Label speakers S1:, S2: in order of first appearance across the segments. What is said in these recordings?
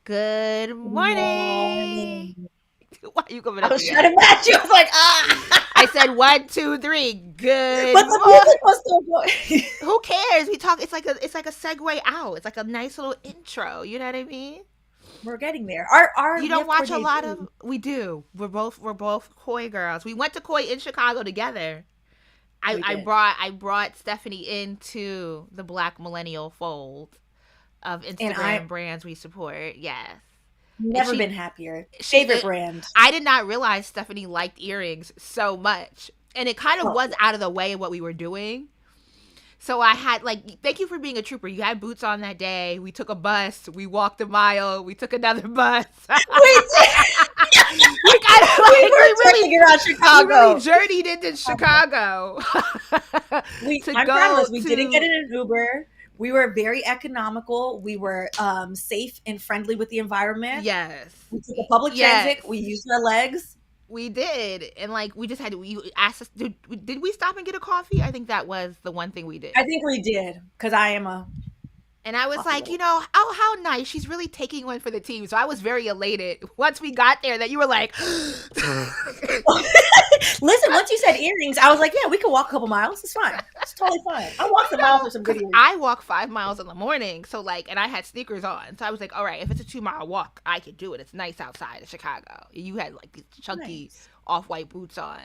S1: Good morning.
S2: Morning.
S1: Why are you coming
S2: I
S1: at
S2: was
S1: me?
S2: trying to match you. I was like, ah.
S1: I said 1, 2, 3. Good
S2: But the
S1: morning.
S2: music was still going.
S1: Who cares? We talk. It's like a segue out. It's like a nice little intro. You know what I mean?
S2: We're getting there. Our
S1: You
S2: we
S1: don't
S2: have core
S1: watch a lot of.
S2: debut.
S1: We do. We're both Koi girls. We went to Koi in Chicago together. I,
S2: We
S1: I
S2: did.
S1: brought I brought Stephanie into the Black millennial fold of
S2: And I
S1: Instagram brands we support. Yes, and
S2: never
S1: she
S2: been happier.
S1: she
S2: Favorite brand.
S1: I did not realize Stephanie liked earrings so much. And it kind of
S2: Oh,
S1: was out of the way of what we were doing. So I had like, thank you for being a trooper. You had boots on that day. We took a bus. We walked a mile. We took another bus.
S2: we did.
S1: We kind of
S2: We
S1: like
S2: were trekking around
S1: we really
S2: Chicago.
S1: journeyed into Chicago to
S2: I
S1: go
S2: promise we didn't get
S1: to.
S2: in an Uber. We were very economical. We were safe and friendly with the environment.
S1: Yes,
S2: We took a public
S1: yes,
S2: transit. We used our legs.
S1: we did. And like we just had to. You asked us, did we stop and get a coffee? I think that was the one thing we did.
S2: I think we did because I am a
S1: And I was
S2: coffee
S1: like,
S2: lover.
S1: oh, how nice. She's really taking one for the team. So I was very elated. Once we got there, that you were like,
S2: Listen, once you said earrings, I was like, yeah, we can walk a couple miles. It's fine. It's totally fine. I walked a mile for some good
S1: because
S2: earrings.
S1: I walk 5 miles in the morning. So, like, and I had sneakers on. So I was like, all right, if it's a 2 mile walk, I could do it. It's nice outside of Chicago. You had like these chunky
S2: Nice.
S1: off white boots on.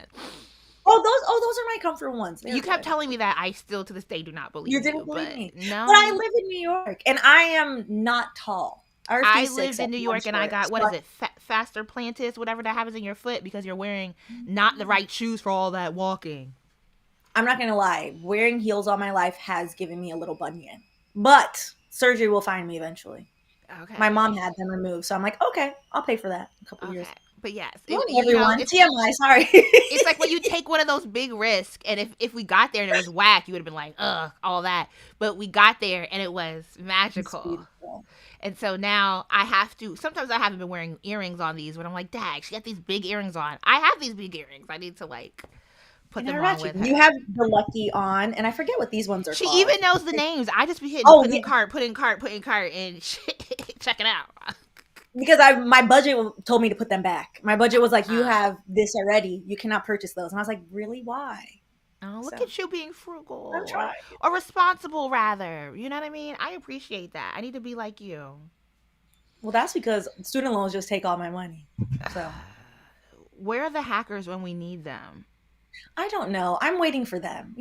S2: Those are my comfort ones. They're
S1: You kept
S2: good.
S1: telling me that. I still to this day do not
S2: You
S1: believe
S2: didn't
S1: you.
S2: believe
S1: But
S2: me, but I
S1: no,
S2: live in New York, and I am not tall. I
S1: I
S2: refuse to
S1: lived in
S2: accept
S1: New
S2: that I'm
S1: York and I
S2: short.
S1: got,
S2: So
S1: what is it, faster plantis, whatever that happens in your foot because you're wearing not the right shoes for all that walking.
S2: I'm not gonna lie. Wearing heels all my life has given me a little bunion, but surgery will find me eventually. My mom
S1: Okay.
S2: had them removed, so I'm like, okay, I'll pay for that in a couple
S1: Okay.
S2: years.
S1: But yes,
S2: Morning,
S1: you know,
S2: everyone. TMI. Sorry.
S1: it's like when you take one of those big risks, and if we got there and it was whack, you would have been like, ugh, all that. But we got there and it was
S2: It's
S1: magical.
S2: beautiful.
S1: And so now I have to. Sometimes I haven't been wearing earrings on these, but I'm like, Dag, she got these big earrings on. I have these big earrings. I need to like put
S2: And I
S1: them on
S2: got you.
S1: with
S2: You
S1: her.
S2: have the lucky on, and I forget what these ones are
S1: She
S2: called.
S1: even knows the names. I just be hitting
S2: Oh
S1: put
S2: yeah,
S1: in cart, put in cart, put in cart, and check it out.
S2: because I my budget told me to put them back. My budget was like, you
S1: Uh,
S2: have this already. You cannot purchase those, and I was like, really? Why?
S1: oh, look
S2: So
S1: at you being
S2: I'm
S1: frugal
S2: trying.
S1: or responsible, rather. You know what I mean? I appreciate that. I need to be like you.
S2: Well, that's because student loans just take all my money. So
S1: Where are the hackers when we need them?
S2: I don't know. I'm waiting for them.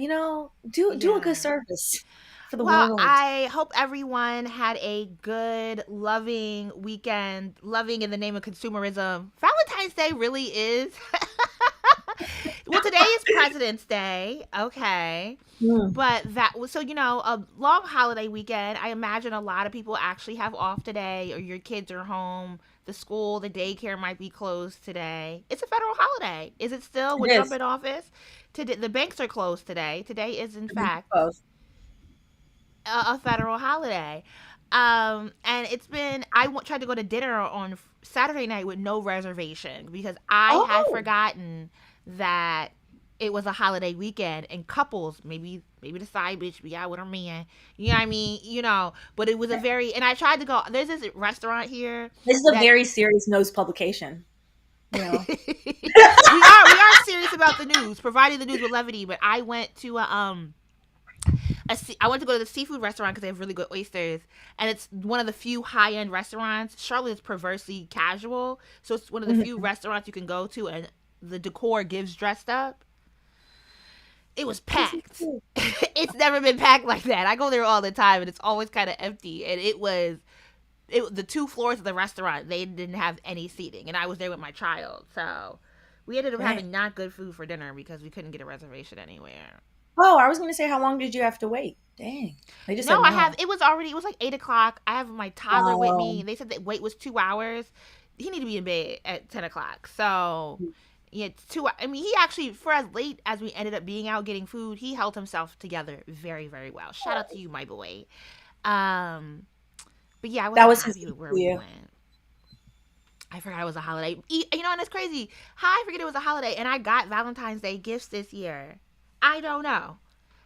S2: Do a good
S1: Yeah.
S2: service for the
S1: Well,
S2: world.
S1: I hope everyone had a good, loving weekend, loving in the name of consumerism. Valentine's Day really is. Well, today is President's Day. Okay.
S2: Mm.
S1: But that was so, a long holiday weekend. I imagine a lot of people actually have off today, or your kids are home. The school, the daycare might be closed today. It's a federal holiday. Is it still
S2: It
S1: with Trump
S2: is.
S1: in office? Today, the banks are closed today. Today is, in
S2: I think
S1: fact,
S2: both.
S1: a federal holiday. And it's been, tried to go to dinner on Saturday night with no reservation because I had
S2: Oh,
S1: forgotten that it was a holiday weekend and couples, maybe the side bitch be out with her man. You know what I mean? But it was a very, and I tried to go, there's this restaurant here
S2: this is a
S1: that
S2: very serious nose publication. You know.
S1: we are serious about the news, providing the news with levity. But I went to I went to go to the seafood restaurant because they have really good oysters, and it's one of the few high end restaurants. Charlotte is perversely casual, so it's one of the few
S2: Mhm.
S1: restaurants you can go to, and the decor gives dressed up. It was
S2: This is
S1: packed.
S2: cool.
S1: It's never been packed like that. I go there all the time, and it's always kind of empty. And the 2 floors of the restaurant, they didn't have any seating, and I was there with my child, so we ended up
S2: Dang.
S1: having not good food for dinner because we couldn't get a reservation anywhere.
S2: Oh, I was going to say, how long did you have to wait? Dang. They just
S1: No,
S2: said
S1: I have.
S2: no.
S1: It was like 8 o'clock. I have my toddler with me.
S2: Um,
S1: They said the wait was 2 hours. He need to be in bed at 10 o'clock. So yeah, it's 2. I mean, he actually, for as late as we ended up being out getting food, he held himself together very, very well. Shout out to you, my boy. Um, but yeah, I
S2: that
S1: wasn't
S2: was his
S1: happy
S2: gift
S1: with where
S2: to
S1: we
S2: you.
S1: went. I forgot it was a holiday. And it's crazy. How I forget it was a holiday, and I got Valentine's Day gifts this year. I don't know.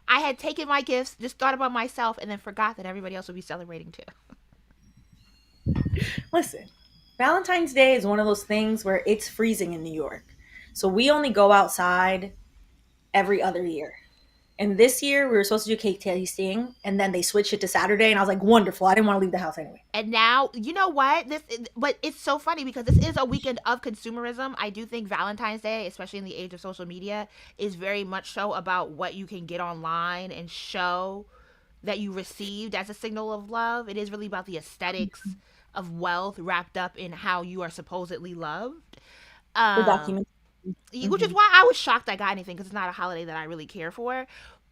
S1: I had taken my gifts, just thought about myself, and then forgot that everybody else would be celebrating too.
S2: Listen, Valentine's Day is one of those things where it's freezing in New York. So we only go outside every other year. And this year we were supposed to do cake tasting, and then they switched it to Saturday, and I was like, wonderful. I didn't want to leave the house anyway.
S1: And now, you know what? But it's so funny because this is a weekend of consumerism. I do think Valentine's Day, especially in the age of social media, is very much so about what you can get online and show that you received as a signal of love. It is really about the aesthetics of wealth wrapped up in how you are supposedly loved.
S2: The
S1: Um,
S2: document.
S1: which is
S2: Hmm.
S1: why I was shocked I got anything because it's not a holiday that I really care for.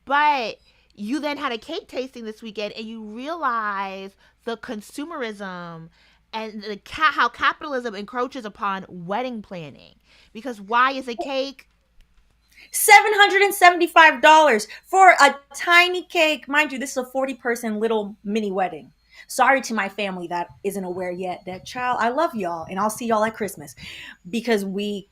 S1: But you then had a cake tasting this weekend and you realize the consumerism and how capitalism encroaches upon wedding planning. Because why is a cake?
S2: $775 for a tiny cake. Mind you, this is a 40-person little mini wedding. Sorry to my family that isn't aware yet that, child, I love y'all and I'll see y'all at Christmas, because we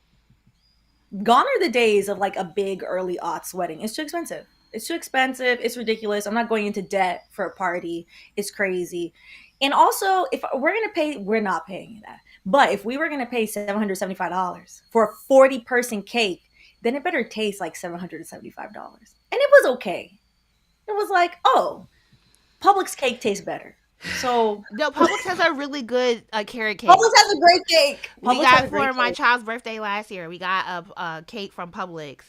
S2: gone are the days of like a big early aughts wedding. It's too expensive. It's too expensive. It's ridiculous. I'm not going into debt for a party. It's crazy. And also, if we're gonna pay, we're not paying that. But if we were gonna pay $775 for a 40-person cake, then it better taste like $775. And it was okay. It was like, oh, Publix cake tastes better. So
S1: No, Publix has a really good carrot cake.
S2: Publix has a great cake.
S1: We
S2: Publix has
S1: got
S2: a great
S1: for my
S2: cake.
S1: child's birthday last year. We got a cake from Publix.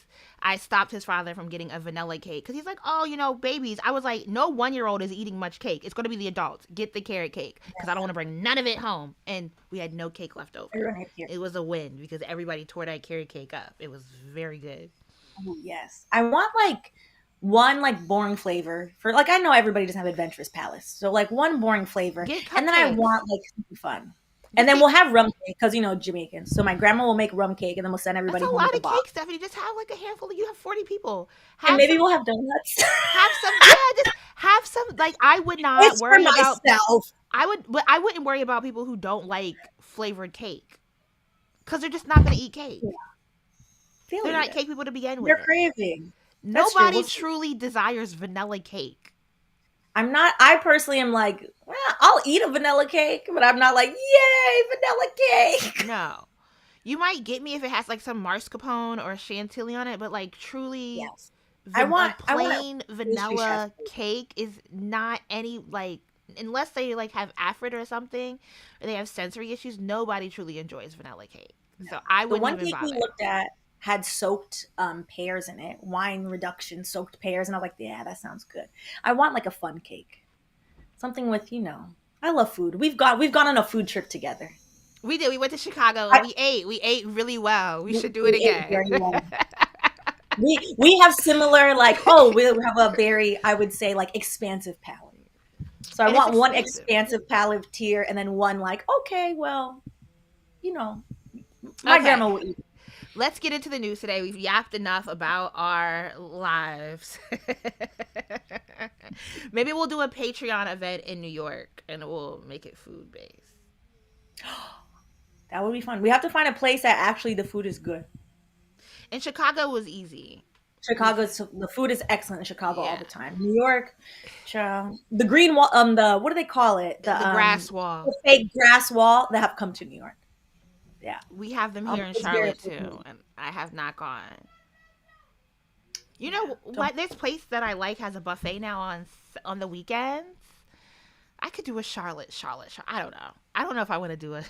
S1: I stopped his father from getting a vanilla cake because he's like, oh, babies. I was like, no 1-year-old is eating much cake. It's going to be the adults. Get the carrot cake because I don't want to bring none of it home. And we had no cake left over. It was a win because everybody tore that carrot cake up. It was very good.
S2: Oh, yes. I want like one like boring flavor for, like, I know everybody doesn't have adventurous palates. So like one boring flavor.
S1: Get
S2: And then I
S1: cupcakes.
S2: want like something fun. And
S1: Just
S2: then
S1: get.
S2: we'll have rum cake because Jamaicans. So my grandma will make rum cake and then we'll send
S1: That's a
S2: everybody home
S1: lot
S2: with a
S1: of cake,
S2: box.
S1: Stephanie. Just have like a handful. You have 40 people.
S2: And
S1: Have
S2: maybe
S1: some.
S2: we'll have donuts.
S1: Have some. Yeah, just have some. Like I would not
S2: It's for
S1: worry about.
S2: myself.
S1: But I wouldn't worry about people who don't like flavored cake because they're just not going to eat
S2: Yeah,
S1: cake.
S2: feel
S1: They're not
S2: you.
S1: cake people to begin
S2: They're
S1: with.
S2: craving. That's true.
S1: Nobody
S2: We'll see.
S1: truly desires vanilla cake.
S2: I personally am like, well, I'll eat a vanilla cake, but I'm not like, yay, vanilla cake.
S1: No. You might get me if it has like some mascarpone or chantilly on it, but like truly
S2: Yes.
S1: a
S2: I want a
S1: plain
S2: pastry chef.
S1: vanilla cake is not any like unless they like have afrit or something or they have sensory issues, nobody truly enjoys vanilla cake.
S2: No.
S1: So I
S2: The
S1: wouldn't
S2: one
S1: even
S2: cake we
S1: bother.
S2: looked at had soaked pears in it, wine reduction, soaked pears, and I was like, yeah, that sounds good. I want like a fun cake, something with, I love food. We've gone on a food trip together.
S1: We did. We went to Chicago
S2: I,
S1: and we ate. We ate really well. We should do it
S2: we ate
S1: again.
S2: very well. We have similar, like, oh, we have a very, I would say, like, expansive palate. So I
S1: And it's
S2: want one
S1: expensive.
S2: expansive palate tier and then one like, okay, well, you know, my
S1: Okay.
S2: grandma will eat.
S1: Let's get into the news today. We've yapped enough about our lives. Maybe we'll do a Patreon event in New York and we'll make it food based.
S2: That would be fun. We have to find a place that actually the food is good.
S1: And Chicago was easy.
S2: The food is excellent in Chicago all
S1: Yeah.
S2: the time. New York, the green wall, the what do they call it?
S1: The grass
S2: The
S1: wall.
S2: fake grass wall that have come to New York. Yeah,
S1: We have them here in
S2: it's very
S1: Charlotte too,
S2: appropriate.
S1: and I have not gone. You
S2: Yeah,
S1: know
S2: don't.
S1: what? This place that I like has a buffet now on the weekends. I could do a Charlotte. I don't know. I don't know if I want to do a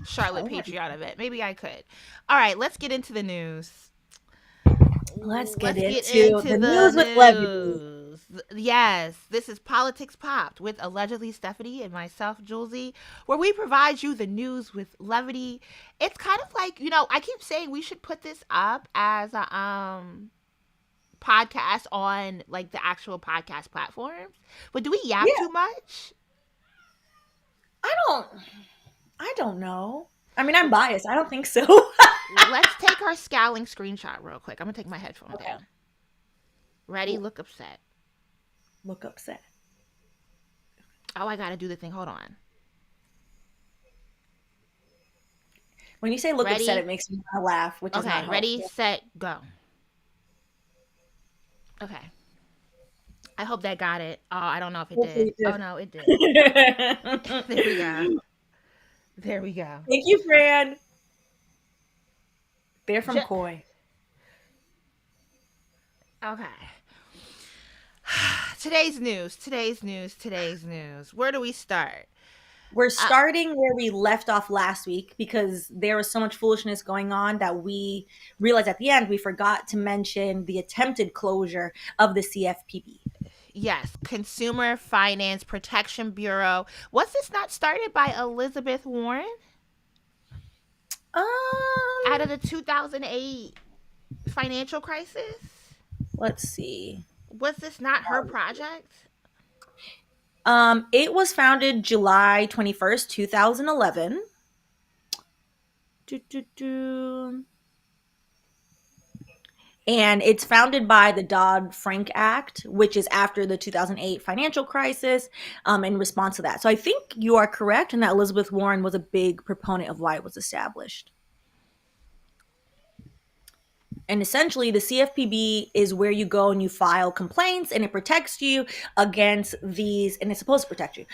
S1: Charlotte
S2: Oh,
S1: Patreon event. Maybe I could. All right, let's get into the news.
S2: let's get
S1: Let's get
S2: into
S1: into
S2: the
S1: the
S2: news with levity.
S1: news. Yes, this is Politics Popped with allegedly Stephanie and myself, Julesy, where we provide you the news with levity. It's kind of like, I keep saying we should put this up as a podcast on like the actual podcast platforms. But do we yap
S2: Yeah,
S1: too much?
S2: I don't. I don't know. I mean, I'm biased. I don't think so.
S1: Let's take our scowling screenshot real quick. I'm gonna take my headphone
S2: Okay.
S1: down. Ready?
S2: Cool.
S1: Look upset.
S2: Look upset.
S1: Oh, I gotta do the thing. Hold on.
S2: When you say look upset,
S1: Ready?
S2: it makes me want to laugh, which is
S1: Okay.
S2: not
S1: Ready,
S2: helpful.
S1: set, go. Okay. I hope that got it. Oh, I don't know if it did.
S2: Hopefully it
S1: Oh
S2: did.
S1: no, it did. There we go. There we go.
S2: Thank you, Fran. They're from
S1: Ju-
S2: Koi.
S1: okay. Today's news. Today's news. Today's news. Where do we start?
S2: We're
S1: Uh,
S2: starting where we left off last week because there was so much foolishness going on that we realized at the end we forgot to mention the attempted closure of the CFPB.
S1: yes, Consumer Finance Protection Bureau. Was this not started by Elizabeth Warren out of
S2: Um,
S1: the 2008 financial crisis?
S2: let's see.
S1: Was this not her project?
S2: It was founded July 21st, 2011. Do. And it's founded by the Dodd-Frank Act, which is after the 2008 financial crisis, in response to that. So I think you are correct in that Elizabeth Warren was a big proponent of why it was established. And essentially, the CFPB is where you go and you file complaints, and it protects you against these, and it's supposed to protect you.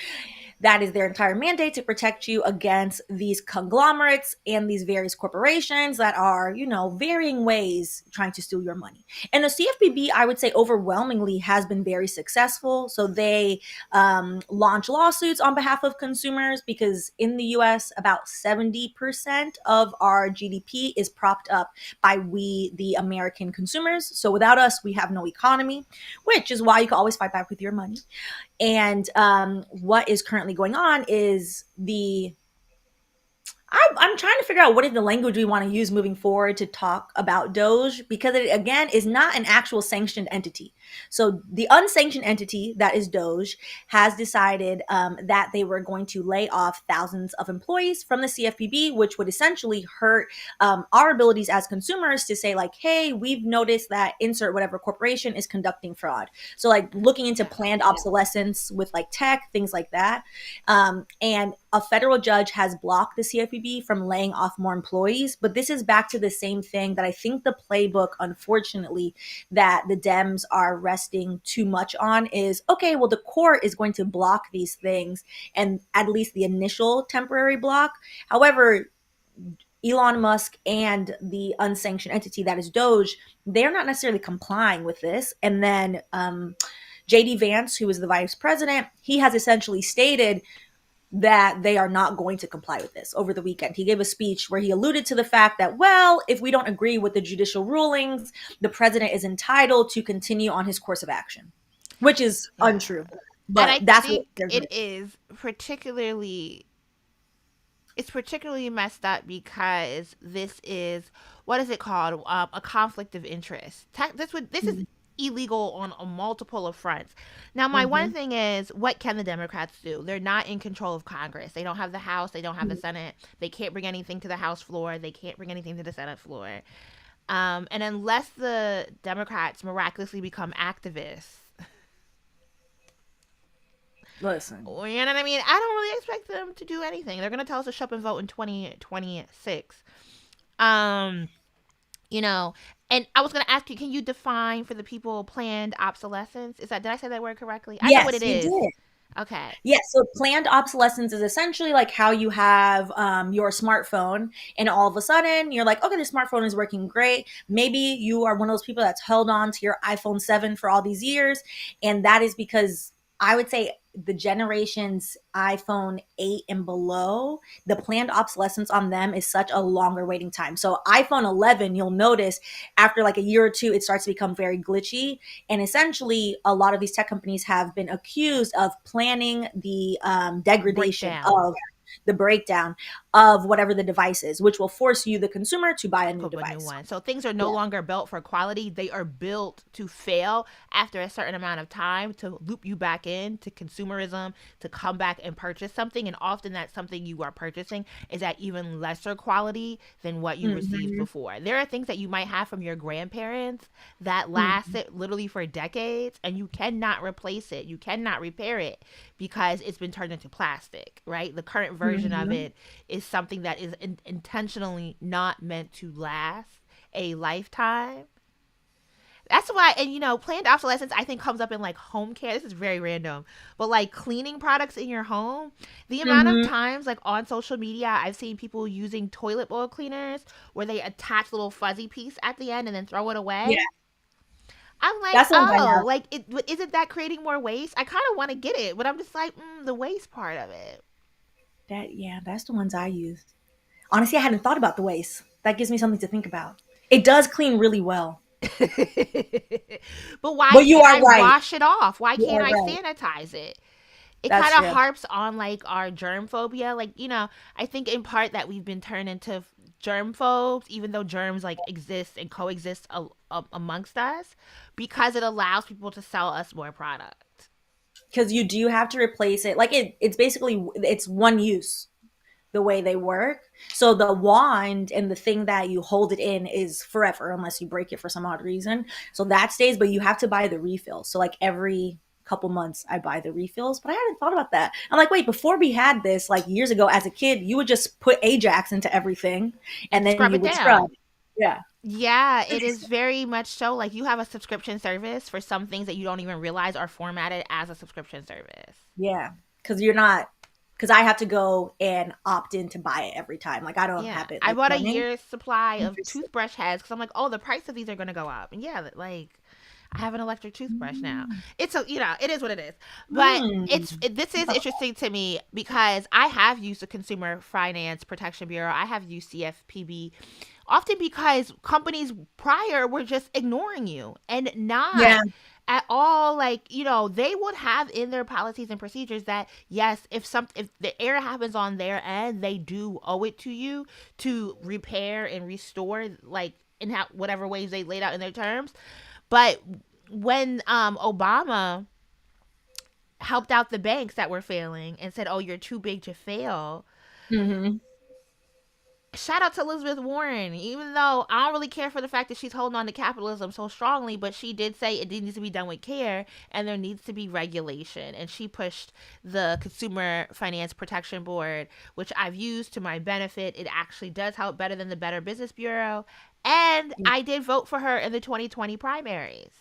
S2: That is their entire mandate, to protect you against these conglomerates and these various corporations that are, varying ways trying to steal your money. And the CFPB, I would say, overwhelmingly has been very successful. So they launch lawsuits on behalf of consumers because in the US, about 70% of our GDP is propped up by we, the American consumers. So without us, we have no economy, which is why you can always fight back with your money. And what is currently going on is I'm trying to figure out what is the language we want to use moving forward to talk about Doge, because it, again, is not an actual sanctioned entity. So the unsanctioned entity that is Doge has decided that they were going to lay off thousands of employees from the CFPB, which would essentially hurt our abilities as consumers to say like, hey, we've noticed that insert whatever corporation is conducting fraud. So like looking into
S1: Yes.
S2: planned obsolescence with like tech, things like that. And a federal judge has blocked the CFPB from laying off more employees. But this is back to the same thing that I think the playbook, unfortunately, that the Dems are resting too much on is, okay, well, the court is going to block these things, and at least the initial temporary block. However, Elon Musk and the unsanctioned entity that is Doge, they're not necessarily complying with this. And then JD Vance, who is the vice president, he has essentially stated that they are not going to comply with this over the weekend. He gave a speech where he alluded to the fact that, well, if we don't agree with the judicial rulings, the president is entitled to continue on his course of action, which is
S1: Yeah.
S2: untrue.
S1: And
S2: But
S1: I
S2: that's what
S1: think
S2: they're
S1: it
S2: doing.
S1: is particularly messed up because this is, what is it called, a conflict of interest. This is illegal on a multiple of fronts. Now, my one
S2: Mm-hmm.
S1: thing is, what can the Democrats do? They're not in control of Congress. They don't have the House. They don't have the Senate. They can't bring anything to the House floor. They can't bring anything to the Senate floor. And unless the Democrats miraculously become activists,
S2: Listen,
S1: you know what I mean? I don't really expect them to do anything. They're gonna tell us to show up and vote in 2026. Um, you know, and I was gonna ask you, can you define for the people planned obsolescence? Did I say that word correctly? I know what
S2: yes,
S1: it
S2: you
S1: is.
S2: did.
S1: Okay.
S2: Yes, so planned obsolescence is essentially like how you have your smartphone, and all of a sudden you're like, okay, the smartphone is working great. Maybe you are one of those people that's held on to your iPhone 7 for all these years. And that is because I would say the generations iPhone 8 and below, the planned obsolescence on them is such a longer waiting time. So iPhone 11, you'll notice after like a year or two, it starts to become very glitchy. And essentially, a lot of these tech companies have been accused of planning the degradation
S1: Breakdown.
S2: of the breakdown of whatever the device is, which will force you, the consumer, to buy a new
S1: Put a new
S2: device.
S1: one. So things are no
S2: Yeah.
S1: longer built for quality. They are built to fail after a certain amount of time, to loop you back in to consumerism, to come back and purchase something. And often that something you are purchasing is at even lesser quality than what you received
S2: Mm-hmm.
S1: before. There are things that you might have from your grandparents that
S2: Mm-hmm.
S1: lasted literally for decades, and you cannot replace it. You cannot repair it because it's been turned into plastic, right? The current version of
S2: Mm-hmm.
S1: it is something that is intentionally not meant to last a lifetime. That's why, and planned obsolescence I think comes up in like home care. This is very random, but like cleaning products in your home, the amount of
S2: Mm-hmm.
S1: times like on social media I've seen people using toilet bowl cleaners where they attach a little fuzzy piece at the end and then throw it
S2: Yeah,
S1: away. I'm like,
S2: that's the ones I
S1: oh,
S2: have.
S1: like isn't that creating more waste? I kind of want to get it, but I'm just like, the waste part of it.
S2: Yeah, that's the ones I use. Honestly, I hadn't thought about the waste. That gives me something to think about. It does clean really well.
S1: But why
S2: But you
S1: can't
S2: are
S1: I
S2: right.
S1: wash it off? Why
S2: You
S1: can't
S2: are
S1: I
S2: right.
S1: sanitize it? It
S2: That's
S1: kind of
S2: true.
S1: harps on like our germ phobia. Like, I think in part that we've been turned into germ phobes, even though germs like exist and coexist amongst us, because it allows people to sell us more product.
S2: Because you do have to replace it. Like it's basically it's one use the way they work. So the wand and the thing that you hold it in is forever unless you break it for some odd reason. So that stays, but you have to buy the refills. So like every couple months I buy the refills, but I hadn't thought about that. I'm like, wait, before we had this, like years ago as a kid, you would just put Ajax into everything and
S1: And
S2: then
S1: scrub
S2: you
S1: it
S2: would scrub.
S1: down.
S2: Yeah.
S1: Yeah, it is very much so. Like you have a subscription service for some things that you don't even realize are formatted as a subscription service.
S2: Yeah. Cause you're not, because I have to go and opt in to buy it every time. Like I don't
S1: Yeah,
S2: have it
S1: I
S2: like
S1: bought a
S2: running.
S1: year's supply of
S2: Interesting.
S1: toothbrush heads because I'm like, oh, the price of these are gonna go up. And yeah, like I have an electric toothbrush now. It's it is what it is. But
S2: Mm.
S1: this is interesting to me because I have used the Consumer Finance Protection Bureau. I have used CFPB often because companies prior were just ignoring you and not
S2: Yeah.
S1: at all, like they would have in their policies and procedures that yes, if the error happens on their end, they do owe it to you to repair and restore, like in whatever ways they laid out in their terms. But when Obama helped out the banks that were failing and said, oh, you're too big to fail,
S2: Hmm.
S1: shout out to Elizabeth Warren, even though I don't really care for the fact that she's holding on to capitalism so strongly, but she did say it needs to be done with care and there needs to be regulation. And she pushed the Consumer Finance Protection Board, which I've used to my benefit. It actually does help better than the Better Business Bureau. And I did vote for her in the 2020 primaries.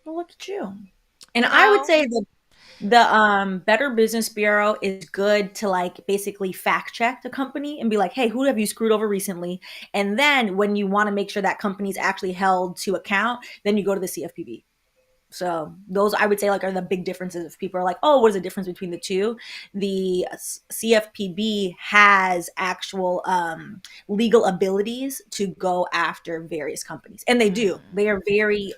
S2: Well, look at you. And
S1: You
S2: I would
S1: know,
S2: say the Better Business Bureau is good to like basically fact check the company and be like, hey, who have you screwed over recently? And then when you want to make sure that company's actually held to account, then you go to the CFPB. So those I would say like are the big differences. If people are like, oh, what is the difference between the two? The CFPB has actual legal abilities to go after various companies, and they do. They are very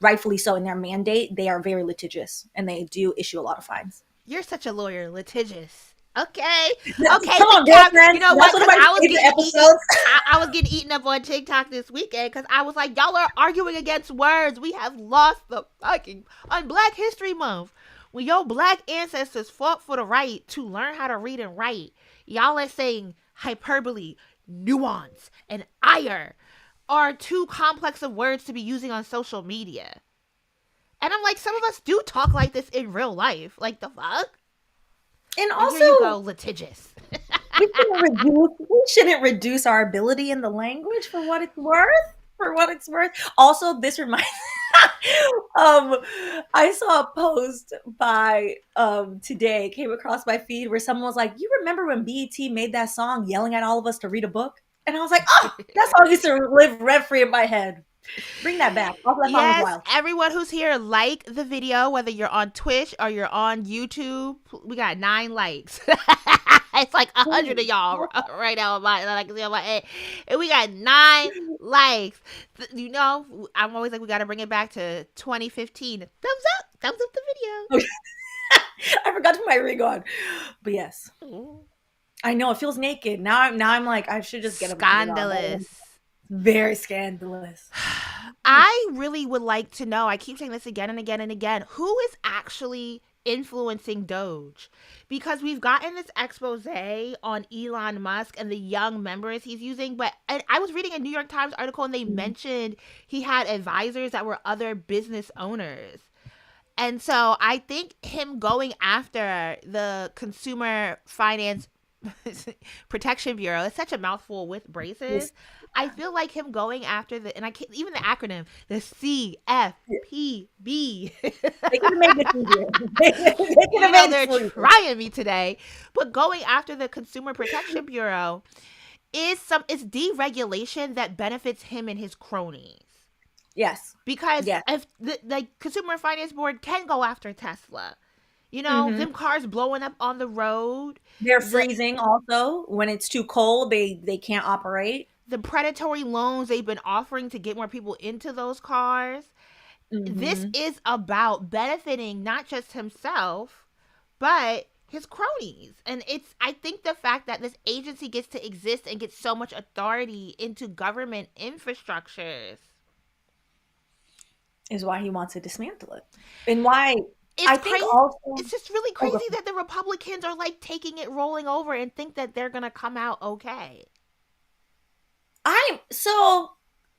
S2: rightfully so in their mandate. They are very litigious, and they do issue a lot of fines.
S1: you're such a lawyer, litigious. Okay, okay,
S2: Come on,
S1: TikTok. You
S2: girlfriend.
S1: know what?
S2: That's one of
S1: Because
S2: my
S1: I was
S2: favorite
S1: getting eaten.
S2: episodes.
S1: I was getting eaten up on TikTok this weekend because I was like, y'all are arguing against words. We have lost the fucking on Black History Month. When your black ancestors fought for the right to learn how to read and write, y'all are saying hyperbole, nuance, and ire are too complex of words to be using on social media. And I'm like, some of us do talk like this in real life. Like the fuck?
S2: And
S1: But here you
S2: also,
S1: go, litigious.
S2: we shouldn't reduce our ability in the language for what it's worth. For what it's worth. Also, this reminds um I saw a post by today came across my feed where someone was like, you remember when BET made that song yelling at all of us to read a book? And I was like, oh, that song used to live rent free in my head. Bring that back. Also, that song was
S1: Yes,
S2: wild.
S1: everyone who's here, like the video, whether you're on Twitch or you're on YouTube. We got 9 likes. It's like 100 of y'all right now on my like on my head. And we got 9 likes. I'm always like, we got to bring it back to 2015. Thumbs up the
S2: I forgot to put my ring on. But yes.
S1: video.
S2: I know it feels naked. Now I'm like I should just get up and put it on.
S1: Scandalous.
S2: Very scandalous.
S1: I really would like to know, I keep saying this again and again and again, who is actually influencing Doge? Because we've gotten this expose on Elon Musk and the young members he's using, but and I was reading a New York Times article and they mentioned he had advisors that were other business owners. And so I think him going after the Consumer Finance Protection Bureau. It's such a mouthful with braces.
S2: This,
S1: I feel like him going after the, and I can't even the acronym, the CFPB.
S2: they could have made this easier. They could have
S1: You know,
S2: made it
S1: they're
S2: smoother.
S1: trying me today. But going after the Consumer Protection Bureau is some, it's deregulation that benefits him and his cronies.
S2: Yes.
S1: Because
S2: Yes.
S1: if the Consumer Finance Board can go after Tesla, you know,
S2: Hmm.
S1: them cars blowing up on the road,
S2: They're
S1: the
S2: freezing also. When it's too cold, they can't operate.
S1: the predatory loans they've been offering to get more people into those cars. This
S2: Hmm.
S1: is about benefiting not just himself, but his cronies. And it's, I think the fact that this agency gets to exist and gets so much authority into government infrastructures,
S2: Is why he wants to dismantle it. And why
S1: it's
S2: I think
S1: crazy.
S2: also.
S1: It's just really
S2: Oh, go
S1: crazy that the Republicans are like taking it rolling over and think that they're going to come out okay.
S2: I'm so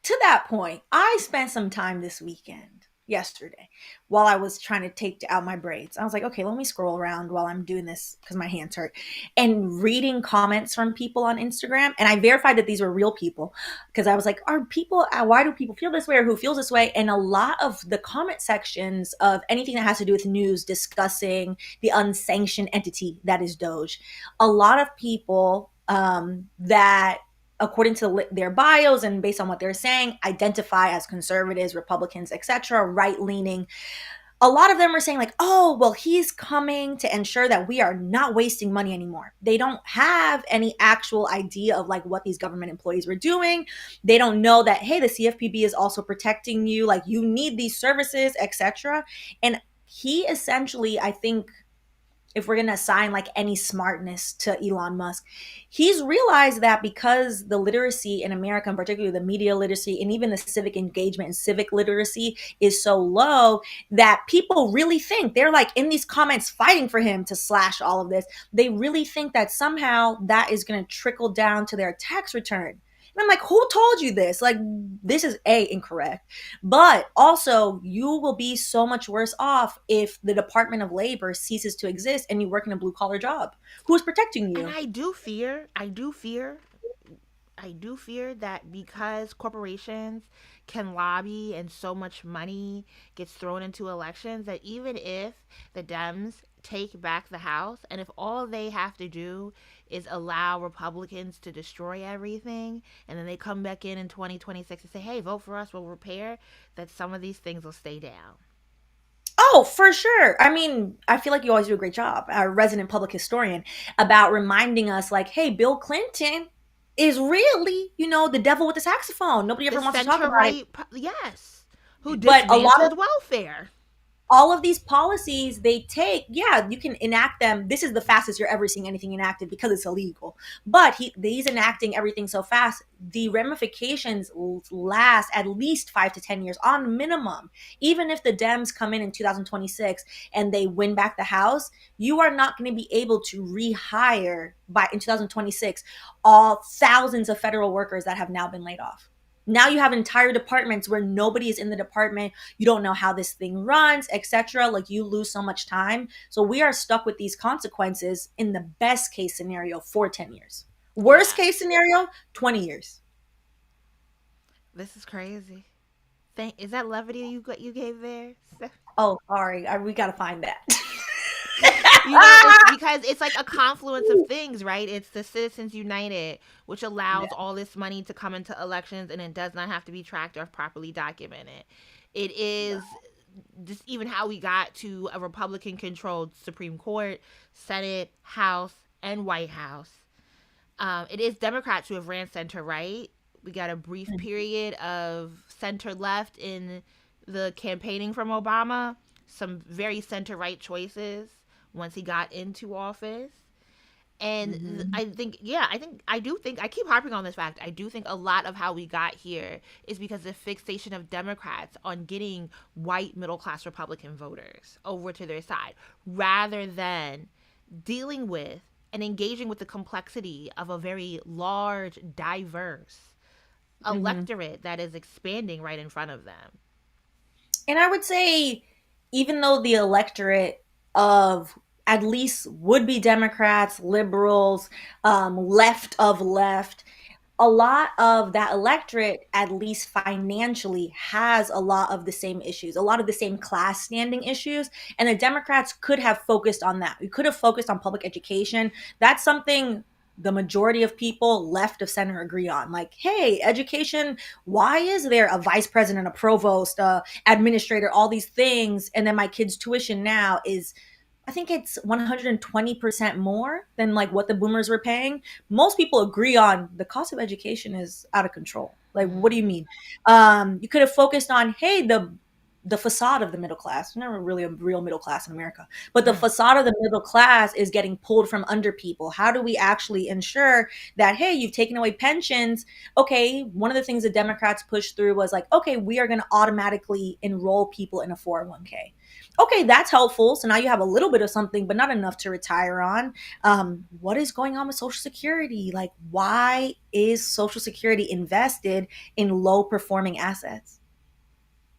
S2: to that point, I spent some time this weekend, yesterday, while I was trying to take out my braids. I was like, okay, let me scroll around while I'm doing this because my hands hurt and reading comments from people on Instagram. And I verified that these were real people because I was like, are people, why do people feel this way or who feels this way? And a lot of the comment sections of anything that has to do with news discussing the unsanctioned entity that is Doge, a lot of people that according to their bios and based on what they're saying, identify as conservatives, Republicans, etc., right leaning. A lot of them are saying, like, oh, well, he's coming to ensure that we are not wasting money anymore. They don't have any actual idea of like what these government employees were doing. They don't know that, hey, the CFPB is also protecting you, like you need these services, etc. And he essentially, I think, if we're going to assign like any smartness to Elon Musk, he's realized that because the literacy in America, and particularly the media literacy and even the civic engagement and civic literacy is so low, that people really think they're like in these comments fighting for him to slash all of this. They really think that somehow that is going to trickle down to their tax return. And I'm like, who told you this? Like, this is incorrect. But also, you will be so much worse off if the Department of Labor ceases to exist and you work in a blue collar job. Who is protecting
S1: And
S2: you?
S1: I do fear that because corporations can lobby and so much money gets thrown into elections, that even if the Dems take back the House and if all they have to do is allow Republicans to destroy everything and then they come back in 2026 and say, hey, vote for us, we'll repair, that some of these things will stay down.
S2: Oh, for sure. I mean, I feel like you always do a great job, our resident public historian, about reminding us, like, hey, Bill Clinton is really, the devil with the saxophone. Nobody
S1: The
S2: ever wants to talk
S1: center
S2: about it.
S1: right, yes, who
S2: But a lot of
S1: dismantled welfare.
S2: all of these policies they take, yeah, you can enact them. This is the fastest you're ever seeing anything enacted because it's illegal. But he's enacting everything so fast. The ramifications last at least 5 to 10 years on minimum. Even if the Dems come in 2026 and they win back the House, you are not going to be able to rehire by in 2026 all thousands of federal workers that have now been laid off. Now you have entire departments where nobody is in the department. You don't know how this thing runs, etc. Like you lose so much time. So we are stuck with these consequences in the best case scenario for 10 years. Worst
S1: Yeah,
S2: case scenario, 20 years.
S1: this is crazy. Is that levity you gave there?
S2: Oh, sorry. We got to find that.
S1: You know, it's because it's like a confluence of things, right? It's the Citizens United, which
S2: Yeah.
S1: allows all this money to come into elections and it does not have to be tracked or properly documented. It is just even how we got to a Republican controlled Supreme Court, Senate, House, and White House. It is Democrats who have ran center right. We got a brief period of center left in the campaigning from Obama, some very center right choices once he got into office. And
S2: Mhm.
S1: I think, yeah, I keep harping on this fact. I do think a lot of how we got here is because the fixation of Democrats on getting white middle class Republican voters over to their side rather than dealing with and engaging with the complexity of a very large, diverse
S2: Mhm.
S1: electorate that is expanding right in front of them.
S2: And I would say, even though the electorate of at least would be Democrats, liberals, left of left, a lot of that electorate, at least financially, has a lot of the same issues, a lot of the same class standing issues. And the Democrats could have focused on that. We could have focused on public education. That's something the majority of people left of center agree on. Like, hey, education, why is there a vice president, a provost, a administrator, all these things? And then my kid's tuition now is, I think it's 120% more than like what the boomers were paying. Most people agree on the cost of education is out of control. Like, what do you mean? You could have focused on, hey, the facade of the middle class. There's never really a real middle class in America, but the
S1: Right.
S2: facade of the middle class is getting pulled from under people. How do we actually ensure that, hey, you've taken away pensions? Okay, one of the things the Democrats pushed through was like, okay, we are going to automatically enroll people in a 401k. Okay, that's helpful. So now you have a little bit of something, but not enough to retire on. What is going on with Social Security? Like, why is Social Security invested in low performing assets?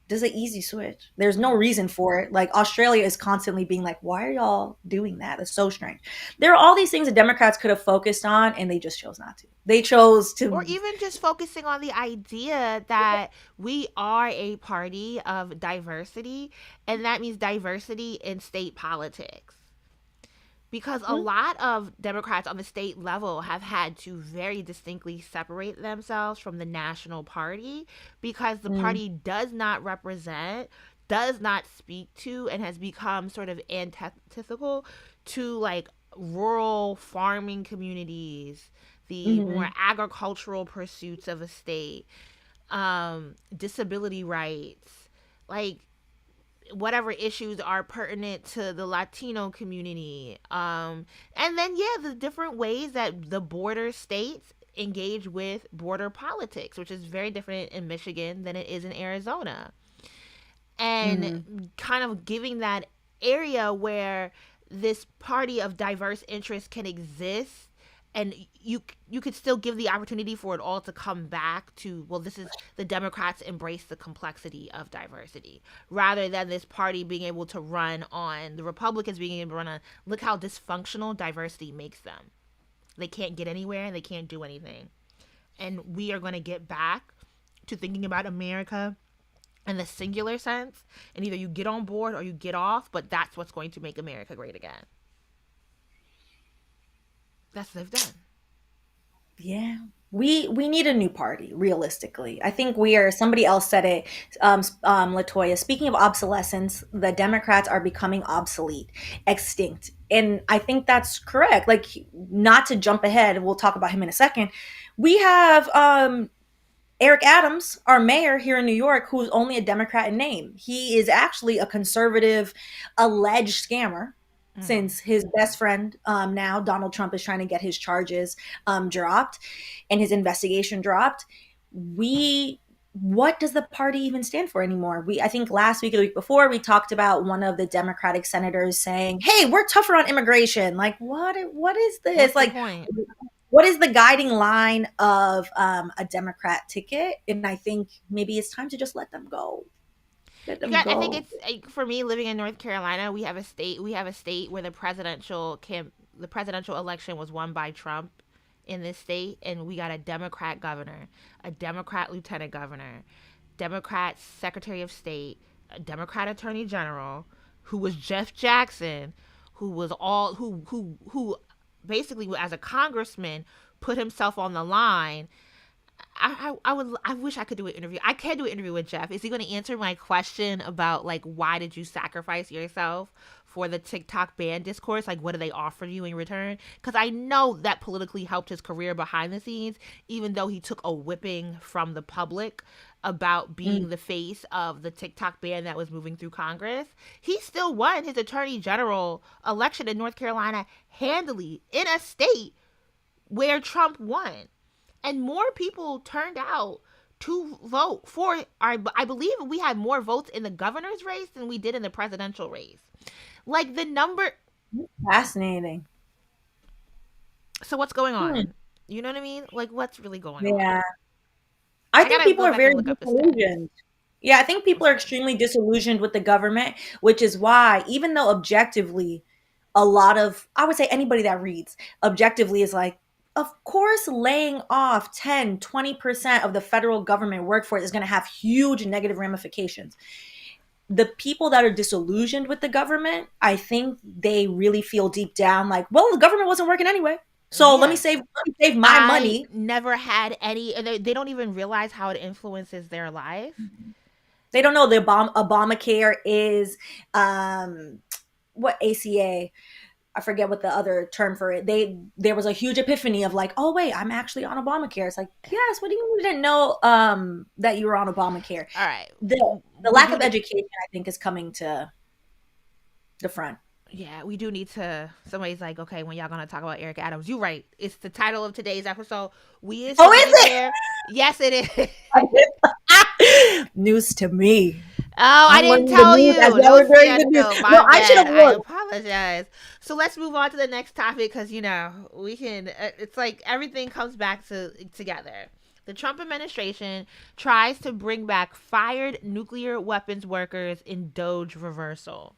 S2: Does an easy switch. There's no reason for it. Like, Australia is constantly being like, why are y'all doing that? That's so strange. There are all these things that Democrats could have focused on, and they just chose not to. They chose
S1: Or
S2: to.
S1: even just focusing on the idea that we are a party of diversity, and that means diversity in state politics. Because a lot of Democrats on the state level have had to very distinctly separate themselves from the national party because the
S2: Mm,
S1: party does not represent, does not speak to, and has become sort of antithetical to like rural farming communities, the more
S2: mhm,
S1: agricultural pursuits of a state, disability rights, like whatever issues are pertinent to the Latino community. And then, yeah, the different ways that the border states engage with border politics, which is very different in Michigan than it is in Arizona.
S2: mhm.
S1: And kind of giving that area where this party of diverse interests can exist, and you could still give the opportunity for it all to come back to, well, this is the Democrats embrace the complexity of diversity, rather than this party being able to run on the Republicans being able to run on, look how dysfunctional diversity makes them. They can't get anywhere and they can't do anything. And we are going to get back to thinking about America in the singular sense, and either you get on board or you get off, but that's what's going to make America great again. That's what they've done.
S2: Yeah. We need a new party, realistically. I think we are, somebody else said it, Latoya, speaking of obsolescence, the Democrats are becoming obsolete, extinct. And I think that's correct. Like, not to jump ahead, we'll talk about him in a second. We have Eric Adams, our mayor here in New York, who's only a Democrat in name. He is actually a conservative, alleged scammer,
S1: Mm.
S2: since his best friend, now Donald Trump, is trying to get his charges dropped and his investigation dropped. We What does the party even stand for anymore? I think last week or the week before, we talked about one of the Democratic senators saying, "Hey, we're tougher on immigration." Like, what is this?
S1: What's the
S2: Like,
S1: point?
S2: what is the guiding line of a Democrat ticket? And I think maybe it's time to just let them go. Let
S1: You
S2: them
S1: got. I think
S2: go.
S1: it's like, for me living in North Carolina. We have a state. We have a state where the presidential election was won by Trump in this state, and we got a Democrat governor, a Democrat lieutenant governor, Democrat secretary of state, a Democrat attorney general, who was Jeff Jackson, who was all who basically as a congressman put himself on the line. I wish I could do an interview. I can do an interview with Jeff. Is he going to answer my question about like why did you sacrifice yourself for the TikTok ban discourse? Like what do they offer you in return? Because I know that politically helped his career behind the scenes, even though he took a whipping from the public about
S2: Mm,
S1: being the face of the TikTok ban that was moving through Congress. He still won his attorney general election in North Carolina handily in a state where Trump won, and more people turned out to vote for our, I believe we had more votes in the governor's race than we did in the presidential race. Like the number.
S2: fascinating.
S1: So what's going
S2: Hmm.
S1: on? You know what I mean? Like what's really going on?
S2: Yeah. I
S1: I
S2: think
S1: gotta
S2: people
S1: go
S2: are
S1: back and
S2: very
S1: look up the stats.
S2: disillusioned. Yeah, I think people
S1: What's
S2: are
S1: up?
S2: extremely disillusioned with the government, which is why, even though objectively a lot of, I would say anybody that reads objectively is like, of course, laying off 10, 20% of the federal government workforce is going to have huge negative ramifications. The people that are disillusioned with the government, I think they really feel deep down like, well, the government wasn't working anyway. So
S1: Yeah.
S2: let me save my
S1: I
S2: money.
S1: never had any, and they don't even realize how it influences their life.
S2: They don't know the Obamacare is what ACA. I forget what the other term for it. There was a huge epiphany of like, oh wait, I'm actually on Obamacare. It's like, yes, what do you mean you didn't know that you were on Obamacare?
S1: All right.
S2: The
S1: We
S2: lack
S1: do
S2: of
S1: need,
S2: education, I think, is coming to the front.
S1: yeah, we do need to. Somebody's like, okay, when y'all gonna talk about Eric Adams? You right. It's the title of today's episode. We is
S2: Oh,
S1: finna get
S2: is
S1: there. Yes, it is.
S2: it? News to me.
S1: Oh, I
S2: I'm
S1: didn't
S2: learning the
S1: tell
S2: news as
S1: you.
S2: y'all
S1: No
S2: are doing the news.
S1: scandal.
S2: No,
S1: My
S2: I should have
S1: bad. I
S2: looked.
S1: apologize. So let's move on to the next topic because we can. It's like everything comes back together. The Trump administration tries to bring back fired nuclear weapons workers in DOGE reversal.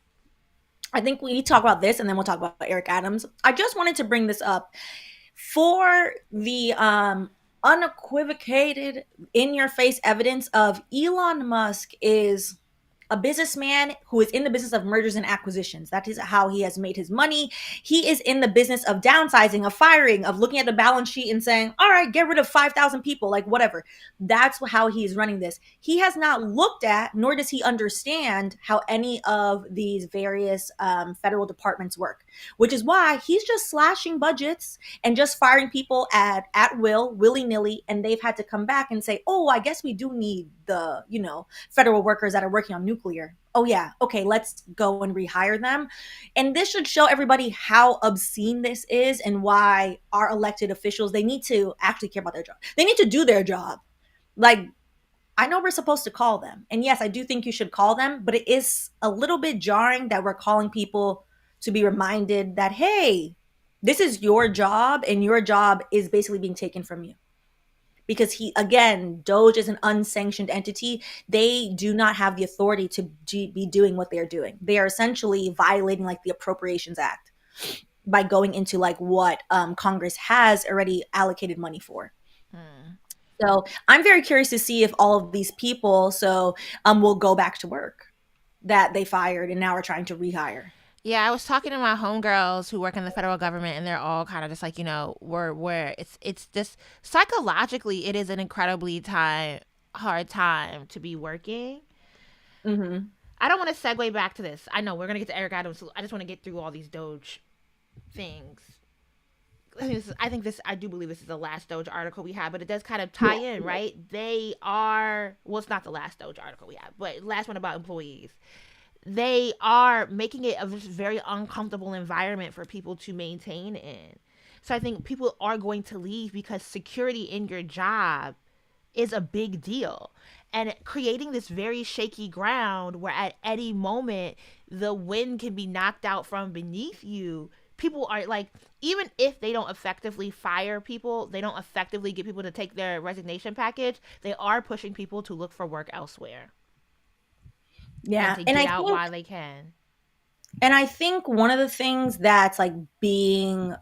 S2: I think we need to talk about this and then we'll talk about Eric Adams. I just wanted to bring this up for the unequivocated, in your face evidence of Elon Musk is a businessman who is in the business of mergers and acquisitions. That is how he has made his money. He is in the business of downsizing, of firing, of looking at the balance sheet and saying, all right, get rid of 5,000 people, like whatever. That's how he is running this. He has not looked at, nor does he understand how any of these various federal departments work, which is why he's just slashing budgets and just firing people at will, willy nilly. And they've had to come back and say, oh, I guess we do need the, federal workers that are working on nuclear. Oh yeah, okay, let's go and rehire them. And this should show everybody how obscene this is and why our elected officials, they need to actually care about their job. They need to do their job. Like, I know we're supposed to call them. And yes, I do think you should call them, but it is a little bit jarring that we're calling people to be reminded that, hey, this is your job and your job is basically being taken from you. Because DOGE is an unsanctioned entity. They do not have the authority to be doing what they're doing. They are essentially violating like the Appropriations Act by going into like what Congress has already allocated money for.
S1: Hmm.
S2: So I'm very curious to see if all of these people will go back to work that they fired and now are trying to rehire.
S1: Yeah, I was talking to my homegirls who work in the federal government, and they're all kind of just like, we're it's just psychologically, it is an incredibly hard time to be working.
S2: Mm-hmm.
S1: I don't want to segue back to this. I know we're gonna get to Eric Adams. So I just want to get through all these Doge things. I do believe this is the last Doge article we have, but it does kind of tie
S2: Yeah.
S1: in, right? They are, well, it's not the last Doge article we have, but last one about employees. They are making it a very uncomfortable environment for people to maintain in. So I think people are going to leave because security in your job is a big deal. And creating this very shaky ground where at any moment the wind can be knocked out from beneath you, people are like, even if they don't effectively fire people, they don't effectively get people to take their resignation package, they are pushing people to look for work elsewhere and
S2: Yeah.
S1: to
S2: And
S1: get
S2: I
S1: out
S2: think
S1: while they can.
S2: one of the things that's like being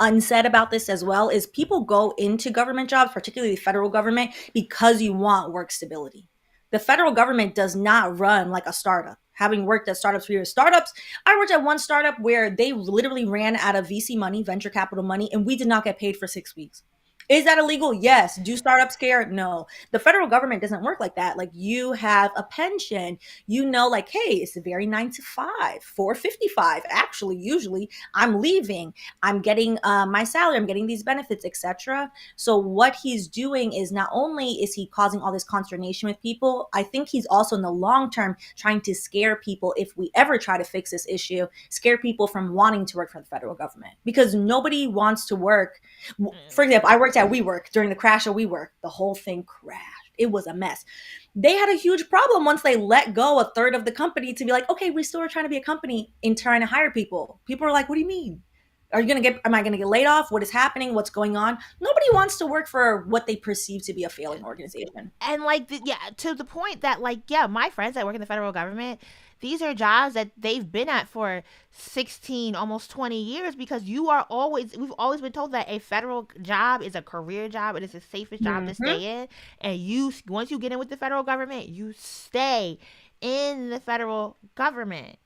S2: unsaid about this as well is people go into government jobs, particularly the federal government, because you want work stability. The federal government does not run like a startup. Having worked at startups for years, I worked at one startup where they literally ran out of VC money, venture capital money, and we did not get paid for 6 weeks. Is that illegal? Yes. Do startups care? No. The federal government doesn't work like that. Like, you have a pension, like, hey, it's a very 9 to 5, 4:55. Actually, usually I'm leaving. I'm getting my salary. I'm getting these benefits, etc. So what he's doing is not only is he causing all this consternation with people, I think he's also in the long term trying to scare people, if we ever try to fix this issue, scare people from wanting to work for the federal government, because nobody wants to work. For example, I worked at WeWork during the crash of WeWork. The whole thing crashed. It was a mess. They had a huge problem once they let go a third of the company to be like, okay, we still are trying to be a company and trying to hire people. People are like, what do you mean? Am I going to get laid off? What is happening? What's going on? Nobody wants to work for what they perceive to be a failing organization.
S1: And like, yeah, to the point that, like, yeah, my friends that work in the federal government, These are jobs that they've been at for 16, almost 20 years, because we've always been told that a federal job is a career job. It is the safest job to
S2: Hmm.
S1: stay in. And once you get in with the federal government, you stay in the federal government.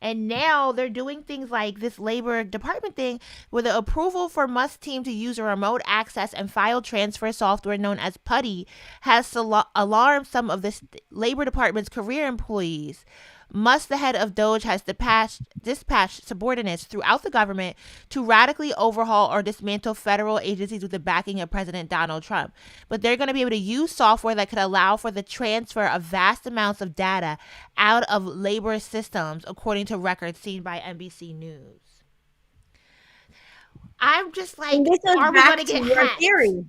S1: And now they're doing things like this Labor Department thing with the approval for Musk team to use a remote access and file transfer software known as PuTTY has alarmed some of the Labor Department's career employees. Musk, the head of DOGE, has dispatched subordinates throughout the government to radically overhaul or dismantle federal agencies with the backing of President Donald Trump. But they're going to be able to use software that could allow for the transfer of vast amounts of data out of labor systems, according to records seen by NBC News. I'm just
S2: And
S1: like,
S2: this is
S1: are we going
S2: back
S1: to
S2: to
S1: get
S2: your
S1: hacked?
S2: theory.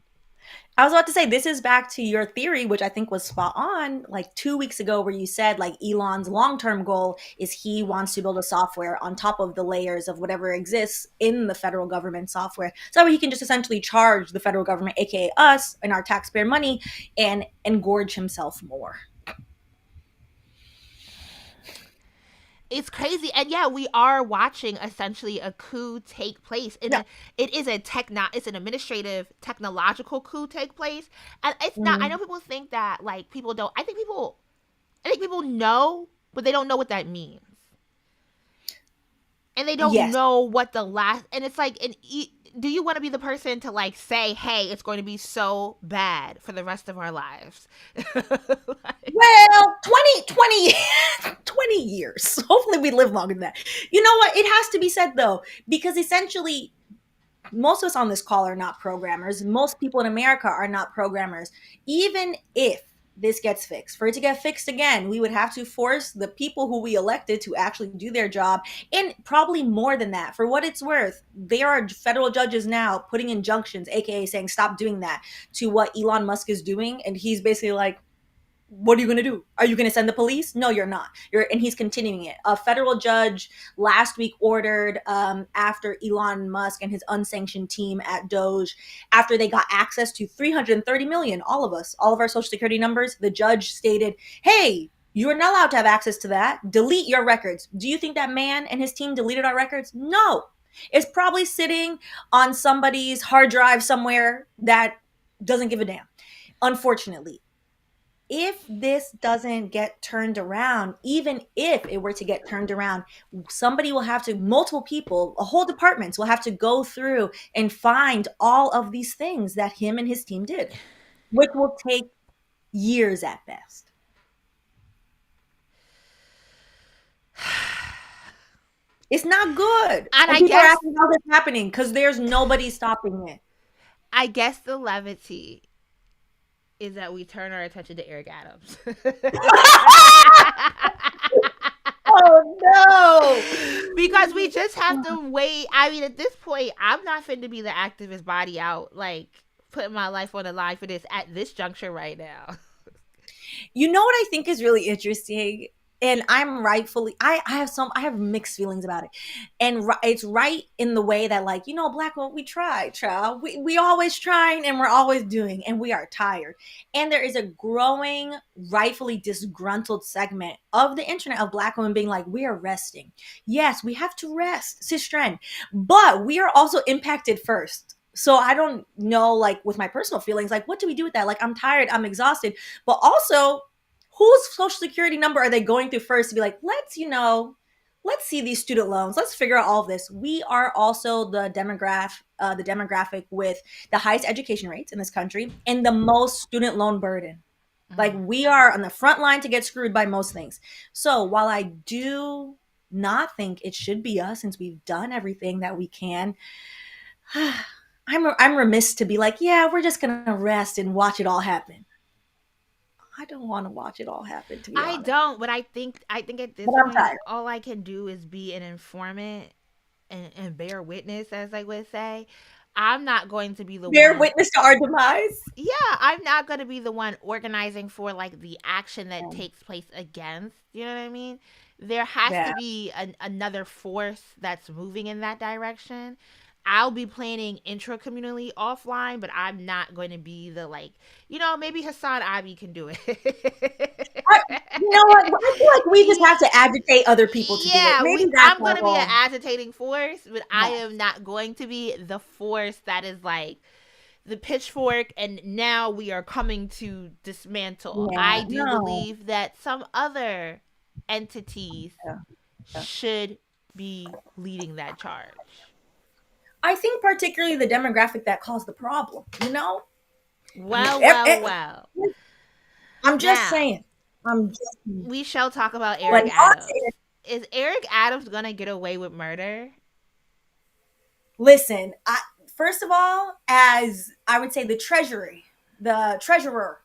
S2: I was about to say, this is back to your theory, which I think was spot on like 2 weeks ago, where you said like Elon's long term goal is he wants to build a software on top of the layers of whatever exists in the federal government software. So that way he can just essentially charge the federal government, aka us, and our taxpayer money, and engorge himself more.
S1: It's crazy. And yeah, we are watching essentially a coup take place.
S2: Yeah.
S1: It is it's an administrative technological coup take place. And it's not, I
S2: Mm,
S1: know people think that like people don't, I think people know, but they don't know what that means. And they don't
S2: yes.
S1: know what the last, and it's like do you want to be the person to like say, hey, it's going to be so bad for the rest of our lives? Like,
S2: Well, 20 years. Hopefully we live longer than that. You know what? It has to be said though, because essentially most of us on this call are not programmers. Most people in America are not programmers. Even if this gets fixed, for it to get fixed again, we would have to force the people who we elected to actually do their job. And probably more than that. For what it's worth, there are federal judges now putting injunctions, aka saying, stop doing that, to what Elon Musk is doing. And he's basically like, what are you going to do? Are you going to send the police? No, you're not. And he's continuing it. A federal judge last week ordered, after Elon Musk and his unsanctioned team at DOGE, after they got access to 330 million, all of us, all of our social security numbers, the judge stated, hey, you're not allowed to have access to that. Delete your records. Do you think that man and his team deleted our records? No. It's probably sitting on somebody's hard drive somewhere that doesn't give a damn. Unfortunately, if this doesn't get turned around, even if it were to get turned around, somebody will have to, multiple people, a whole departments will have to go through and find all of these things that him and his team did, which will take years at best. It's not good.
S1: and
S2: And people are asking how this is happening because there's nobody stopping it.
S1: I guess the levity is that we turn our attention to Eric Adams.
S2: Oh no.
S1: Because we just have to wait. I mean, at this point, I'm not fit to be the activist body out, like putting my life on the line for this at this juncture right now.
S2: You know what I think is really interesting? And I'm rightfully, I have mixed feelings about it. And it's right in the way that, like, black women, we try, child. We always trying and we're always doing, and we are tired. And there is a growing, rightfully disgruntled segment of the internet of black women being like, we are resting. Yes, we have to rest, cisgender, but we are also impacted first. So I don't know, like, with my personal feelings, like, what do we do with that? Like, I'm tired, I'm exhausted, but also, whose social security number are they going through first to be like, let's see these student loans, let's figure out all of this. We are also the demographic with the highest education rates in this country and the most student loan burden. Like,
S1: Mm.
S2: we are on the front line to get screwed by most things. So while I do not think it should be us, since we've done everything that we can, I'm remiss to be like, yeah, we're just gonna rest and watch it all happen. I don't want to watch it all happen, to be
S1: I
S2: honest.
S1: don't, but I think at
S2: But
S1: this
S2: I'm
S1: point,
S2: tired.
S1: all I can do is be an informant and bear witness, as I would say. I'm not going to be the
S2: Bear
S1: one.
S2: witness to our demise.
S1: Yeah, I'm not going to be the one organizing for like the action that
S2: Um,
S1: takes place against. You know what I mean? There has
S2: yeah.
S1: to be another force that's moving in that direction. I'll be planning intra-communally offline, but I'm not going to be the like, maybe Hassan Abi can do it.
S2: I, you know what? I feel like we just have to agitate other people to do it.
S1: Yeah,
S2: Maybe that's
S1: I'm
S2: our
S1: gonna be an
S2: role.
S1: agitating force, but I
S2: Yeah,
S1: am not going to be the force that is like the pitchfork and now we are coming to dismantle.
S2: yeah,
S1: I do
S2: no.
S1: believe that some other entities
S2: Yeah, yeah.
S1: should be leading that charge.
S2: I think particularly the demographic that caused the problem.
S1: Well, well, well.
S2: I'm just
S1: Now,
S2: saying. I'm just
S1: we shall talk about
S2: when
S1: Eric
S2: God
S1: Adams.
S2: said,
S1: Is Eric Adams gonna get away with murder?
S2: listen, first of all, as I would say, the treasurer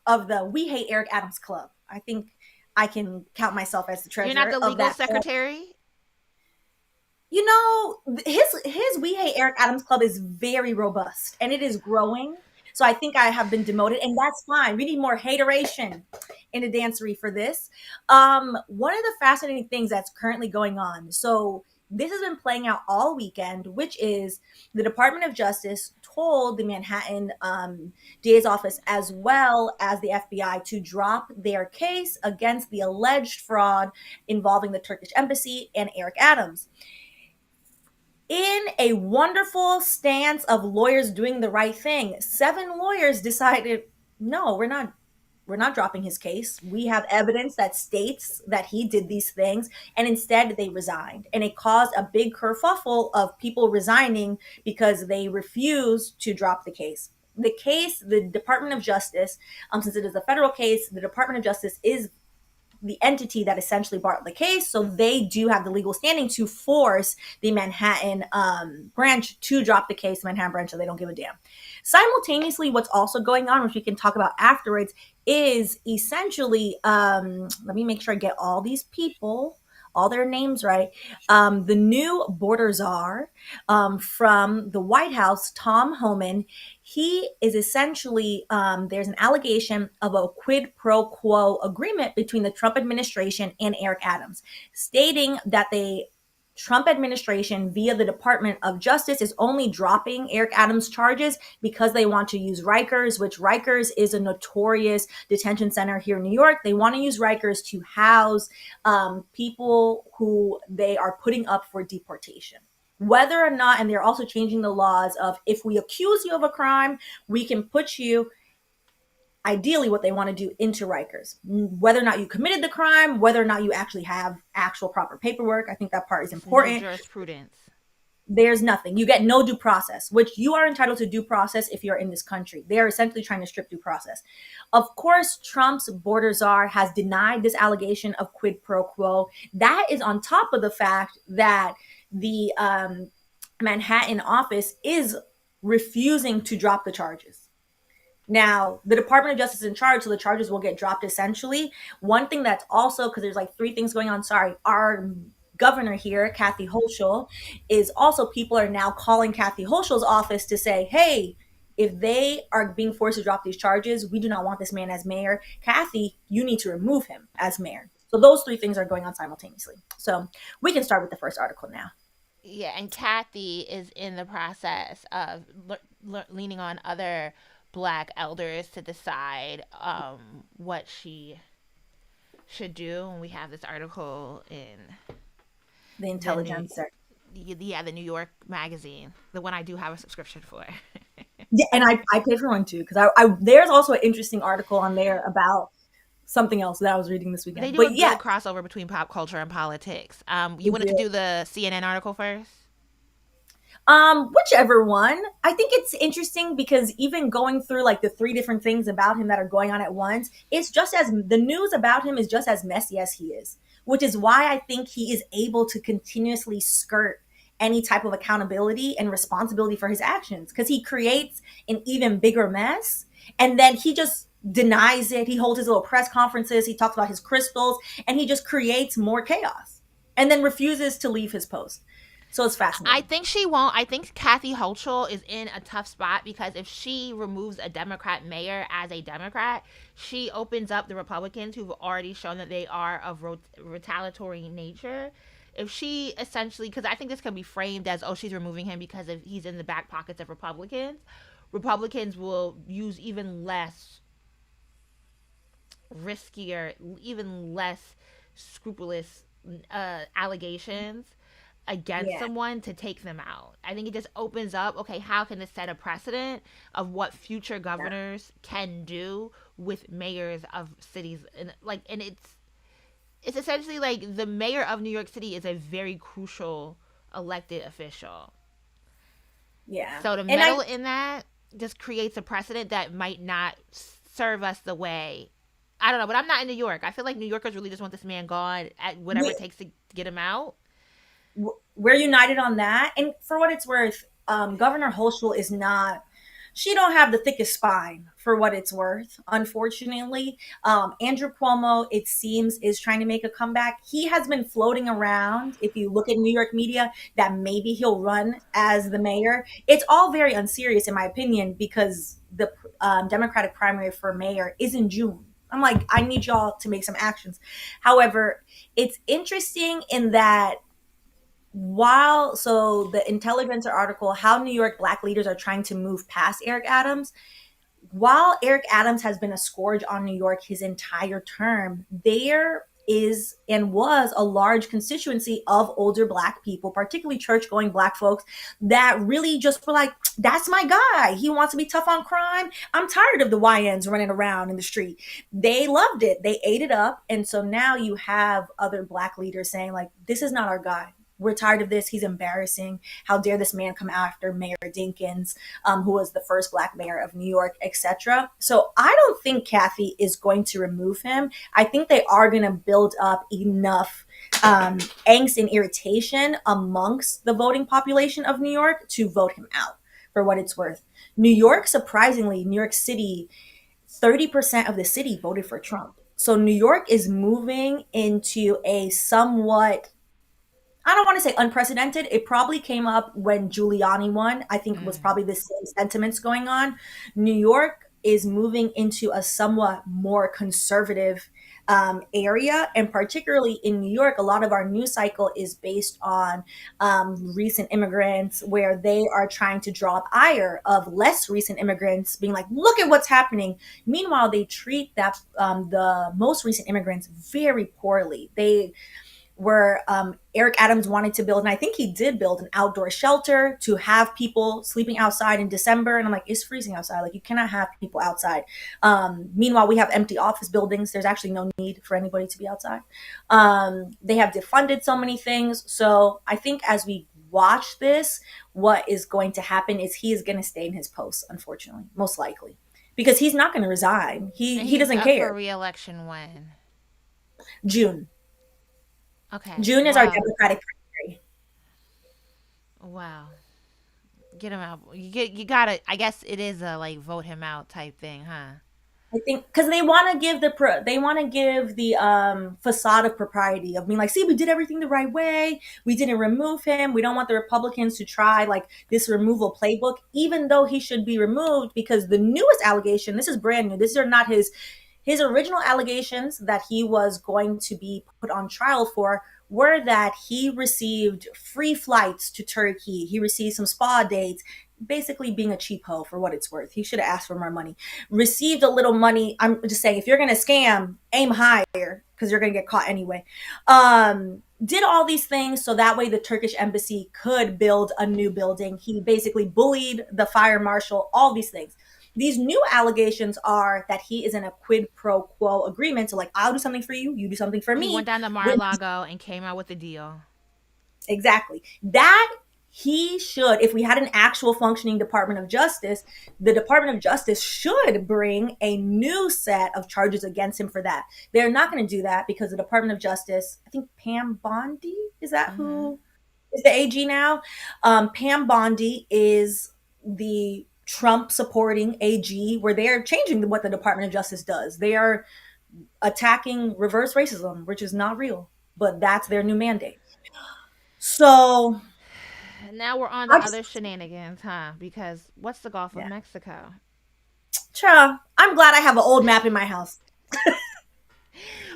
S2: of the We Hate Eric Adams Club, I think I can count myself as the
S1: You're not
S2: treasurer
S1: the
S2: of
S1: legal
S2: that club.
S1: secretary?
S2: His We Hate Eric Adams Club is very robust and it is growing. So I think I have been demoted, and that's fine. We need more hateration in the dancery for this. One of the fascinating things that's currently going on. So this has been playing out all weekend, which is the Department of Justice told the Manhattan DA's office as well as the FBI to drop their case against the alleged fraud involving the Turkish embassy and Eric Adams. In a wonderful stance of lawyers doing the right thing, 7 lawyers decided, no, we're not dropping his case. We have evidence that states that he did these things, and instead they resigned. And it caused a big kerfuffle of people resigning because they refused to drop the case. The Department of Justice, since it is a federal case, the Department of Justice is the entity that essentially brought the case. So they do have the legal standing to force the Manhattan branch to drop the case, the Manhattan branch, so they don't give a damn. Simultaneously, what's also going on, which we can talk about afterwards, is essentially, let me make sure I get all these people, all their names right. The new border czar from the White House, Tom Homan, he is essentially, there's an allegation of a quid pro quo agreement between the Trump administration and Eric Adams, stating that the Trump administration via the Department of Justice is only dropping Eric Adams charges because they want to use Rikers, which Rikers is a notorious detention center here in New York. They want to use Rikers to house people who they are putting up for deportation. Whether or not, and they're also changing the laws of, if we accuse you of a crime, we can put you, ideally what they want to do, into Rikers. Whether or not you committed the crime, whether or not you actually have actual proper paperwork, I think that part is
S1: There's no
S2: important.
S1: jurisprudence.
S2: There's nothing. You get no due process, which you are entitled to due process if you're in this country. They are essentially trying to strip due process. Of course, Trump's border czar has denied this allegation of quid pro quo. That is on top of the fact that the Manhattan office is refusing to drop the charges. Now, the Department of Justice is in charge, so the charges will get dropped essentially. One thing that's also, because there's like 3 things going on, sorry, our governor here, Kathy Hochul, is also, people are now calling Kathy Hochul's office to say, hey, if they are being forced to drop these charges, we do not want this man as mayor. Kathy, you need to remove him as mayor. So those 3 things are going on simultaneously. So we can start with the first article now.
S1: Yeah, and Kathy is in the process of leaning on other black elders to decide what she should do. And we have this article in
S2: The
S1: the new,
S2: Intelligencer.
S1: yeah, the New York Magazine, the one I do have a subscription for.
S2: Yeah, and I paid for one too, because I there's also an interesting article on there about something else that I was reading this
S1: They
S2: weekend.
S1: do a
S2: But yeah,
S1: good crossover between pop culture and politics. You
S2: they
S1: wanted to
S2: do.
S1: do the CNN article first?
S2: Whichever one. I think it's interesting because even going through like the 3 different things about him that are going on at once, it's just as, the news about him is just as messy as he is, which is why I think he is able to continuously skirt any type of accountability and responsibility for his actions, because he creates an even bigger mess and then he just denies it. He holds his little press conferences, he talks about his crystals, and he just creates more chaos and then refuses to leave his post. So it's
S1: I
S2: fascinating.
S1: think she won't. I think Kathy Hochul is in a tough spot because if she removes a Democrat mayor as a Democrat, she opens up the Republicans who've already shown that they are of retaliatory nature. if she essentially, because I think this can be framed as, oh, she's removing him because of, he's in the back pockets of Republicans. Republicans will use even less riskier, even less scrupulous allegations against
S2: Yeah,
S1: someone to take them out. I think it just opens up, okay, how can this set a precedent of what future
S2: yeah,
S1: governors can do with mayors of cities, and like, and it's essentially like the mayor of New York City is a very crucial elected official.
S2: yeah.
S1: So to
S2: And I
S1: meddle in that just creates a precedent that might not serve us the way. I don't know, but I'm not in New York. I feel like New Yorkers really just want this man gone at whatever
S2: we
S1: it takes to get him out.
S2: we're united on that. And for what it's worth, Governor Hochul is not. She don't have the thickest spine for what it's worth. Unfortunately, Andrew Cuomo, it seems, is trying to make a comeback. He has been floating around. If you look at New York media, that maybe he'll run as the mayor. It's all very unserious, in my opinion, because the Democratic primary for mayor is in June. I'm like, I need y'all to make some actions. However, it's interesting in that while so the Intelligencer article, how New York black leaders are trying to move past Eric Adams, while Eric Adams has been a scourge on New York his entire term, there is and was a large constituency of older black people, particularly church going black folks, that really just were like, that's my guy. He wants to be tough on crime. I'm tired of the YNs running around in the street. They loved it. They ate it up. And so now you have other black leaders saying, like, this is not our guy. We're tired of this. He's embarrassing. How dare this man come after Mayor Dinkins, who was the first black mayor of New York, etc. So I don't think Kathy is going to remove him. I think they are going to build up enough angst and irritation amongst the voting population of New York to vote him out, for what it's worth. New York, surprisingly, New York City, 30% of the city voted for Trump. So New York is moving into a somewhat, I don't want to say unprecedented. It probably came up when Giuliani won. I think it was
S1: Mm.
S2: probably the same sentiments going on. New York is moving into a somewhat more conservative area. And particularly in New York, a lot of our news cycle is based on recent immigrants, where they are trying to draw up ire of less recent immigrants, being like, look at what's happening. Meanwhile, they treat that the most recent immigrants very poorly. They where Eric Adams wanted to build, and I think he did build an outdoor shelter to have people sleeping outside in December. And I'm like, it's freezing outside. Like, you cannot have people outside. Meanwhile, we have empty office buildings. There's actually no need for anybody to be outside. They have defunded so many things. So I think as we watch this, what is going to happen is he is going to stay in his post, unfortunately, most likely, because he's not going to resign. He
S1: And
S2: he
S1: he's
S2: doesn't
S1: up for
S2: care.
S1: re-election when?
S2: June.
S1: Okay.
S2: June is our
S1: Well,
S2: Democratic primary.
S1: wow. Get him out. You gotta. I guess it is a like vote him out type thing, huh?
S2: I think because they want to give they want to give the facade of propriety of being like, see, we did everything the right way. We didn't remove him. We don't want the Republicans to try like this removal playbook, even though he should be removed because the newest allegation. This is brand new. These are not his original allegations that he was going to be put on trial for were that he received free flights to Turkey. He received some spa dates, basically being a cheap hoe for what it's worth. He should have asked for more money. Received a little money. I'm just saying, if you're going to scam, aim higher because you're going to get caught anyway. Did all these things so that way the Turkish embassy could build a new building. He basically bullied the fire marshal, all these things. These new allegations are that he is in a quid pro quo agreement. So, like, I'll do something for you, you do something for
S1: He went
S2: me.
S1: down to
S2: When
S1: Mar-a-Lago and came out with a deal.
S2: exactly that he should, if we had an actual functioning Department of Justice, the Department of Justice should bring a new set of charges against him for that. They're not going to do that because the Department of Justice, I think Pam Bondi, is that
S1: Mm-hmm.
S2: who is the AG now? Pam Bondi is the Trump supporting AG, where they're changing what the Department of Justice does. They are attacking reverse racism, which is not real, but that's their new mandate. So
S1: Now we're on
S2: I
S1: to other
S2: just,
S1: shenanigans, huh? Because what's the Gulf of
S2: yeah.
S1: Mexico?
S2: Cha, I'm glad I have an old map in my house.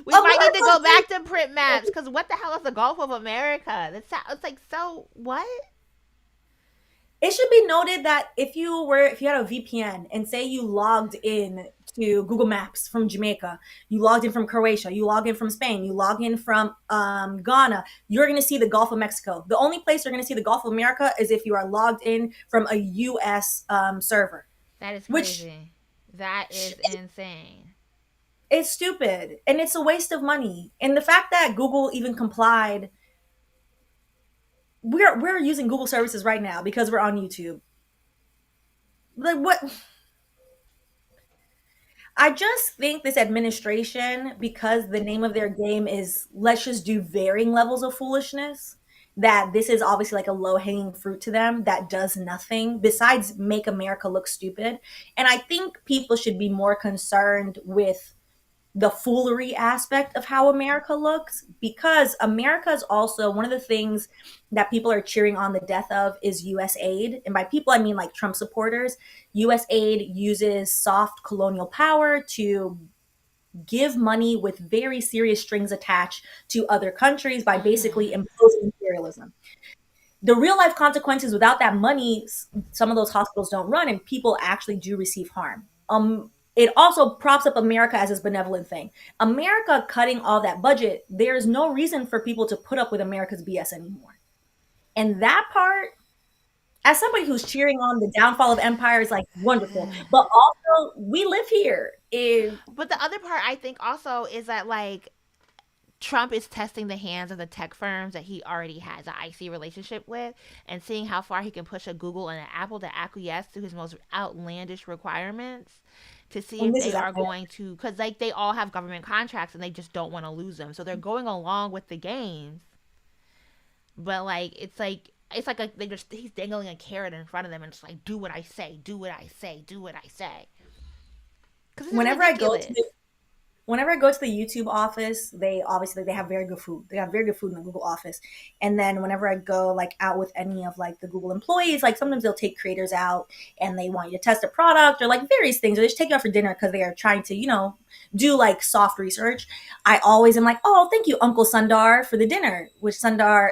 S1: We might need to
S2: America,
S1: go back to print maps because what the hell is the Gulf of America? It's like so what?
S2: it should be noted that if you had a VPN and say you logged in to Google Maps from Jamaica, you logged in from Croatia, you log in from Spain, you log in from Ghana, you're going to see the Gulf of Mexico. The only place you're going to see the Gulf of America is if you are logged in from a U.S. Server,
S1: That is
S2: which
S1: crazy. That is insane.
S2: is stupid and it's a waste of money. And the fact that Google even complied, we're using Google services right now because we're on YouTube. Like what? I just think this administration, because the name of their game is let's just do varying levels of foolishness, that this is obviously like a low hanging fruit to them that does nothing besides make America look stupid. And I think people should be more concerned with the foolery aspect of how America looks, because America is also one of the things that people are cheering on the death of is US aid. And by people, I mean like Trump supporters. US aid uses soft colonial power to give money with very serious strings attached to other countries by basically
S1: Mm-hmm.
S2: imposing imperialism. The real life consequences without that money, some of those hospitals don't run and people actually do receive harm. It also props up America as this benevolent thing. America cutting all that budget, there's no reason for people to put up with America's BS anymore. And that part, as somebody who's cheering on the downfall of empire, is like wonderful. But also, we live here.
S1: But the other part I think also is that like Trump is testing the hands of the tech firms that he already has an icy relationship with and seeing how far he can push a Google and an Apple to acquiesce to his most outlandish requirements to see
S2: And
S1: if
S2: this is
S1: they are going to, because like they all have government contracts and they just don't want to lose them, so they're going along with the games. But like they just he's dangling a carrot in front of them and just like do what I say, do what I say, do what I say, because this is
S2: whenever I go
S1: ridiculous.
S2: to whenever I go to the YouTube office, they obviously they have very good food. They have very good food in the Google office. And then whenever I go like out with any of like the Google employees, like sometimes they'll take creators out and they want you to test a product or like various things, or they just take you out for dinner because they are trying to, do like soft research. I always am like, oh, thank you, Uncle Sundar, for the dinner. Which Sundar,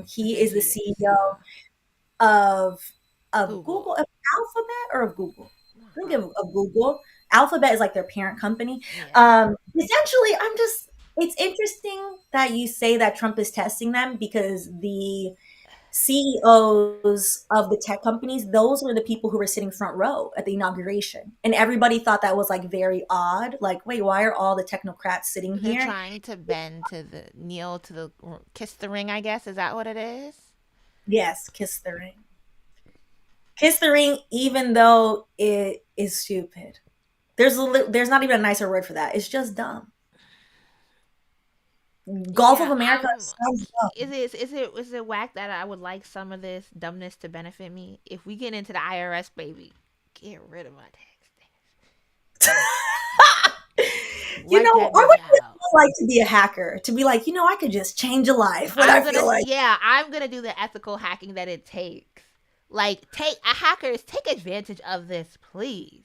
S2: he is the
S1: Genius.
S2: CEO of Google,
S1: Google.
S2: of Alphabet or of Google. I think
S1: Uh,
S2: of Google. Alphabet is like their parent company.
S1: yeah.
S2: Essentially, it's interesting that you say that Trump is testing them because the CEOs of the tech companies, those were the people who were sitting front row at the inauguration. And everybody thought that was like very odd. Like, wait, why are all the technocrats sitting
S1: They're
S2: here?
S1: trying to bend to the kneel to the kiss the ring, I guess. Is that what it is?
S2: Yes, kiss the ring. Kiss the ring, even though it is stupid. There's not even a nicer word for that. It's just dumb. Gulf of
S1: Yeah,
S2: America sounds dumb.
S1: is it whack that I would like some of this dumbness to benefit me? If we get into the IRS, baby, get rid of my tax things. Work
S2: I
S1: that money
S2: would
S1: out.
S2: like to be a hacker, to be like, I could just change a life when I feel like.
S1: I'm gonna do the ethical hacking that it takes. Like, hackers take advantage of this, please.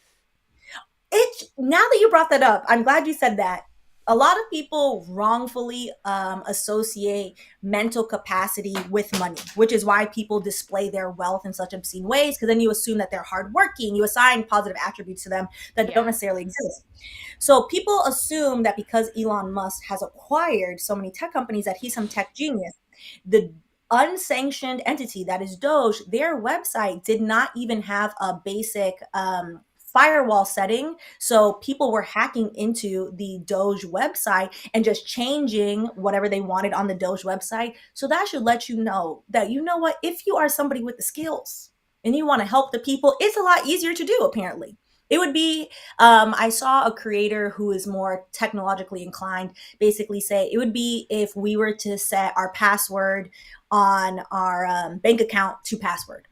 S2: Now that you brought that up, I'm glad you said that. A lot of people wrongfully associate mental capacity with money, which is why people display their wealth in such obscene ways. Because then you assume that they're hardworking, you assign positive attributes to them that don't
S1: Yeah.
S2: necessarily exist. So people assume that because Elon Musk has acquired so many tech companies that he's some tech genius. The unsanctioned entity that is Doge, their website did not even have a basic firewall setting. So people were hacking into the Doge website and just changing whatever they wanted on the Doge website. So that should let you know that, what, if you are somebody with the skills and you want to help the people, it's a lot easier to do, apparently. It would be, I saw a creator who is more technologically inclined basically say it would be if we were to set our password on our bank account to password.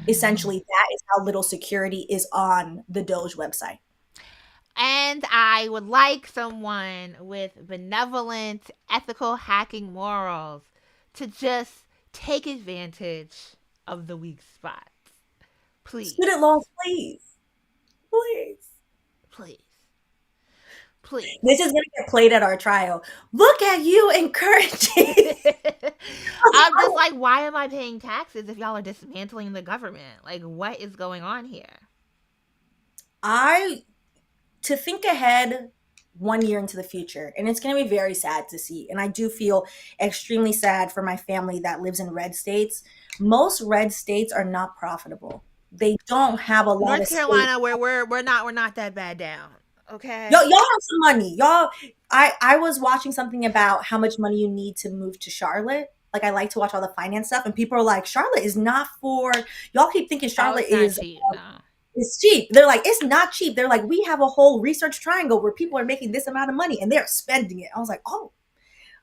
S2: Essentially, that is how little security is on the Doge website.
S1: And I would like someone with benevolent, ethical hacking morals to just take advantage of the weak spots. Please.
S2: Student loans, please. Please.
S1: Please. Please.
S2: This is gonna get played at our trial. Look at you encouraging.
S1: I'm just like, why am I paying taxes if y'all are dismantling the government? Like, what is going on here?
S2: I to think ahead 1 year into the future, and it's going to be very sad to see. And I do feel extremely sad for my family that lives in red states. Most red states are not profitable. They don't have a lot
S1: North
S2: of space.
S1: Carolina, where we're not that bad down. Okay.
S2: Y'all have some money. Y'all, I was watching something about how much money you need to move to Charlotte. Like I like to watch all the finance stuff, and people are like, Charlotte is not for. Y'all keep thinking
S1: Oh,
S2: Charlotte
S1: it's not cheap. No.
S2: is cheap. They're like, it's not cheap. They're like, we have a whole research triangle where people are making this amount of money and they're spending it. I was like, oh.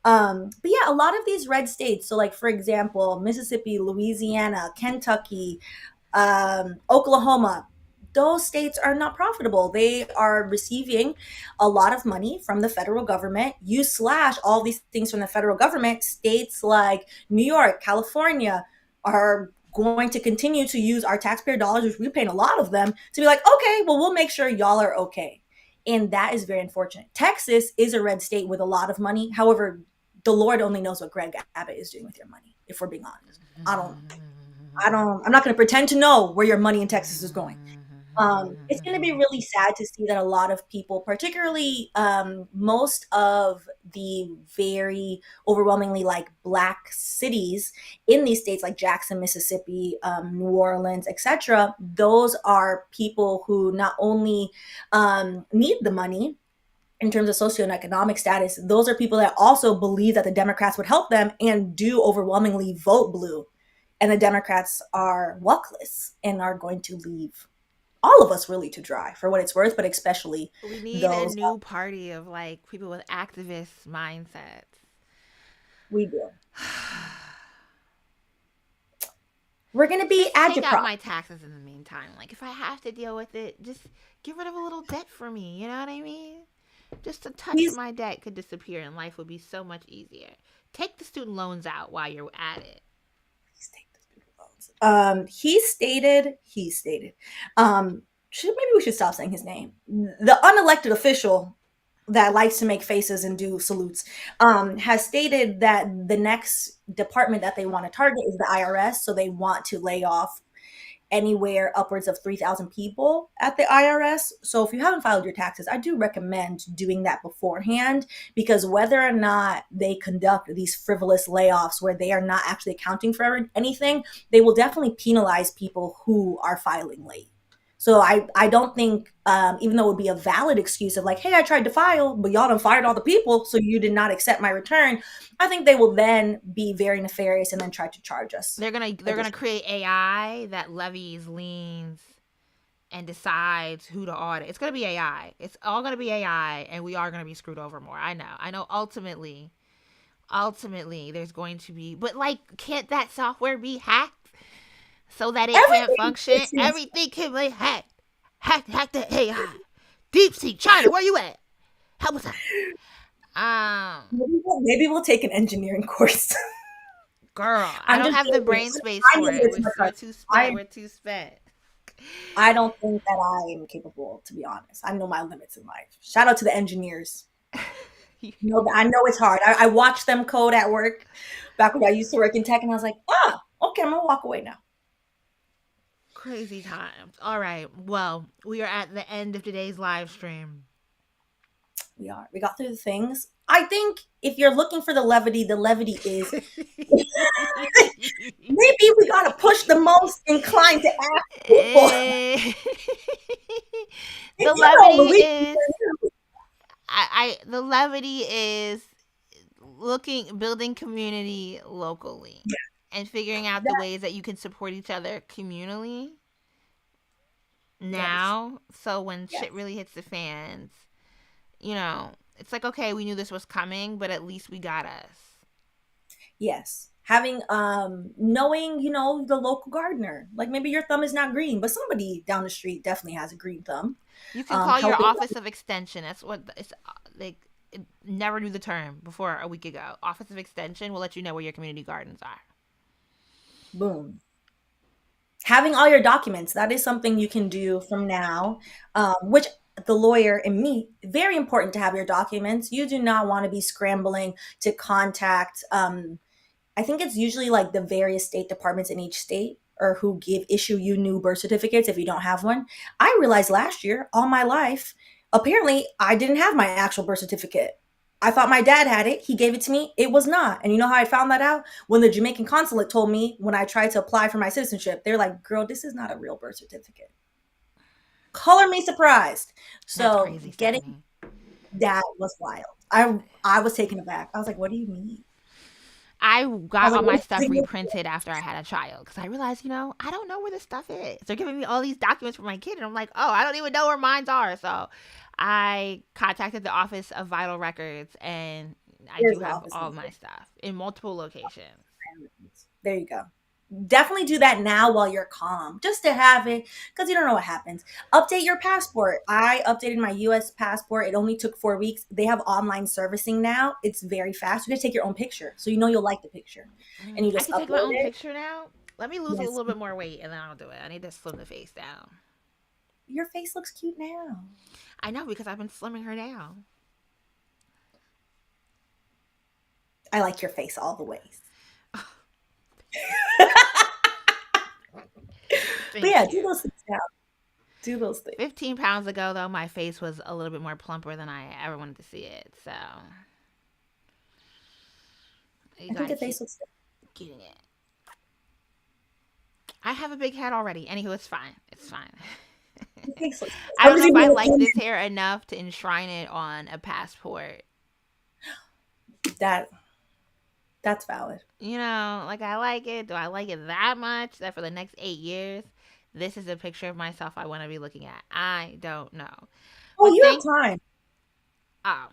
S2: But yeah, a lot of these red states. So, like for example, Mississippi, Louisiana, Kentucky, Oklahoma, those states are not profitable. They are receiving a lot of money from the federal government. You slash all these things from the federal government. States like New York, California are going to continue to use our taxpayer dollars, which we're paying a lot of them, to be like, okay, well, we'll make sure y'all are okay. And that is very unfortunate. Texas is a red state with a lot of money. However, the Lord only knows what Greg Abbott is doing with your money, if we're being honest. I'm not going to pretend to know where your money in Texas is going. It's going to be really sad to see that a lot of people, particularly most of the very overwhelmingly like black cities in these states, like Jackson, Mississippi, New Orleans, etc., those are people who not only need the money in terms of socioeconomic status, those are people that also believe that the Democrats would help them and do overwhelmingly vote blue. And the Democrats are luckless and are going to leave all of us really to dry for what it's worth, but especially
S1: We need a
S2: those
S1: new party of like people with activist mindsets.
S2: we do. We're going to be
S1: Just take out
S2: agitprop.
S1: my taxes in the meantime. Like if I have to deal with it, just get rid of a little debt for me. You know what I mean? Just a touch of
S2: He's,
S1: my debt could disappear and life would be so much easier. Take the student loans out while you're at it.
S2: he stated, maybe we should stop saying his name. The unelected official that likes to make faces and do salutes, has stated that the next department that they want to target is the IRS. So they want to lay off anywhere upwards of 3,000 people at the IRS. So if you haven't filed your taxes, I do recommend doing that beforehand, because whether or not they conduct these frivolous layoffs where they are not actually accounting for anything, they will definitely penalize people who are filing late. So I don't think, even though it would be a valid excuse of like, hey, I tried to file, but y'all done fired all the people, so you did not accept my return, I think they will then be very nefarious and then try to charge us.
S1: They're gonna create AI that levies liens and decides who to audit. It's gonna be AI. It's all gonna be AI, and we are gonna be screwed over more. I know. I know. Ultimately, there's going to be, but like, can't that software be hacked so that it can't
S2: Everything
S1: function? Everything can be hacked. Hack the AI. Deep Sea China, where you at? Help us out.
S2: maybe we'll take an engineering course.
S1: Girl, I
S2: I'm
S1: don't
S2: just
S1: have the
S2: joking.
S1: brain space
S2: I
S1: for
S2: know
S1: it.
S2: it's my
S1: We're
S2: part.
S1: too spent.
S2: I
S1: We're too spent.
S2: I don't think that I am capable, to be honest. I know my limits in life. Shout out to the engineers. I know it's hard. I watched them code at work back when I used to work in tech, and I was like, okay, I'm gonna walk away now.
S1: Crazy times. All right. Well, we are at the end of today's live stream.
S2: We are. We got through the things. I think if you're looking for the levity is maybe we gotta push the most inclined to ask people.
S1: The
S2: You know,
S1: levity
S2: Louise,
S1: is the levity is building community locally and figuring out the ways that you can support each other communally
S2: yes,
S1: now. So when shit
S2: yes,
S1: really hits the fans, it's like, okay, we knew this was coming, but at least we got us.
S2: yes. Having knowing, the local gardener. Like maybe your thumb is not green, but somebody down the street definitely has a green thumb.
S1: You can call your
S2: Helping.
S1: office of extension. That's what it's like. It never knew the term before a week ago. Office of extension will let you know where your community gardens are.
S2: Boom. Having all your documents, that is something you can do from now, which the lawyer and me, very important to have your documents. You do not want to be scrambling to contact, I think it's usually like the various state departments in each state or who give issue you new birth certificates if you don't have one. I realized last year, all my life, apparently I didn't have my actual birth certificate. I thought my dad had it. He gave it to me. It was not. And you know how I found that out? When the Jamaican consulate told me when I tried to apply for my citizenship, they're like, girl, this is not a real birth certificate. Color me surprised.
S1: That's
S2: So
S1: crazy,
S2: getting
S1: Stephanie.
S2: that was wild. I was taken aback. I was like, what do you mean?
S1: I
S2: I was
S1: got
S2: like,
S1: all my
S2: what
S1: stuff
S2: is
S1: reprinted after I had a child because I realized, I don't know where this stuff is. They're giving me all these documents for my kid, and I'm like, oh, I don't even know where mine are. So I contacted the Office of Vital Records, and I
S2: Here's
S1: do
S2: the
S1: have
S2: office
S1: all
S2: number.
S1: my stuff in multiple locations.
S2: There you go. Definitely do that now while you're calm, just to have it, because you don't know what happens. Update your passport. I updated my US passport. It only took 4 weeks. They have online servicing now. It's very fast. You can take your own picture. So you know you'll like the picture. And you
S1: I
S2: just
S1: can take my
S2: upload
S1: own
S2: it.
S1: picture now. Let me lose a
S2: Yes.
S1: little bit more weight, and then I'll do it. I need to slim the face down.
S2: Your face looks cute now.
S1: I know because I've been slimming her down.
S2: I like your face all the ways. But
S1: Thank
S2: yeah, do
S1: you.
S2: those things now. Do those things.
S1: 15 pounds ago, though, my face was a little bit more plumper than I ever wanted to see it. So you
S2: I think
S1: gotta
S2: your
S1: keep
S2: face looks good.
S1: getting it. I have a big head already. Anywho, it's fine. It's fine.
S2: Your face looks good.
S1: I
S2: I
S1: don't
S2: was
S1: know if
S2: even
S1: I
S2: gonna
S1: like this
S2: comment
S1: hair enough to enshrine it on a passport.
S2: that. That's valid.
S1: Like I like it. Do I like it that much that for the next 8 years, this is a picture of myself I want to be looking at? I don't know.
S2: Oh,
S1: But
S2: you have
S1: thank,
S2: time.
S1: oh,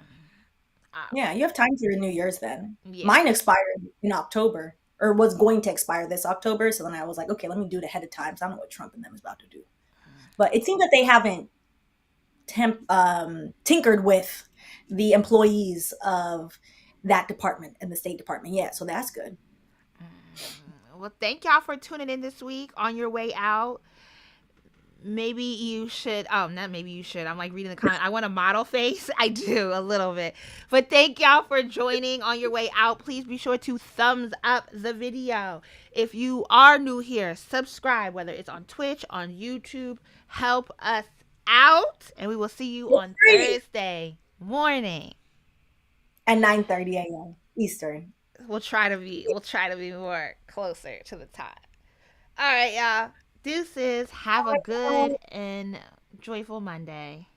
S1: oh,
S2: Yeah, you have time to renew yours then.
S1: yeah.
S2: Mine expired in October, or was going to expire this October. So then I was like, okay, let me do it ahead of time. So I don't know what Trump and them is about to do. But it seems that they haven't tinkered with the employees of that department and the State Department yet. So that's good.
S1: Well, thank y'all for tuning in this week on your way out. Maybe you should. Oh, not maybe you should. I'm like reading the comment. I want a model face. I do a little bit. But thank y'all for joining on your way out. Please be sure to thumbs up the video. If you are new here, subscribe, whether it's on Twitch, on YouTube. Help us out. And we will see you
S2: You're
S1: on
S2: free
S1: Thursday morning.
S2: at 9:30 a.m. Eastern.
S1: We'll try to be more closer to the time. All right, y'all. Deuces. Have a good and joyful Monday.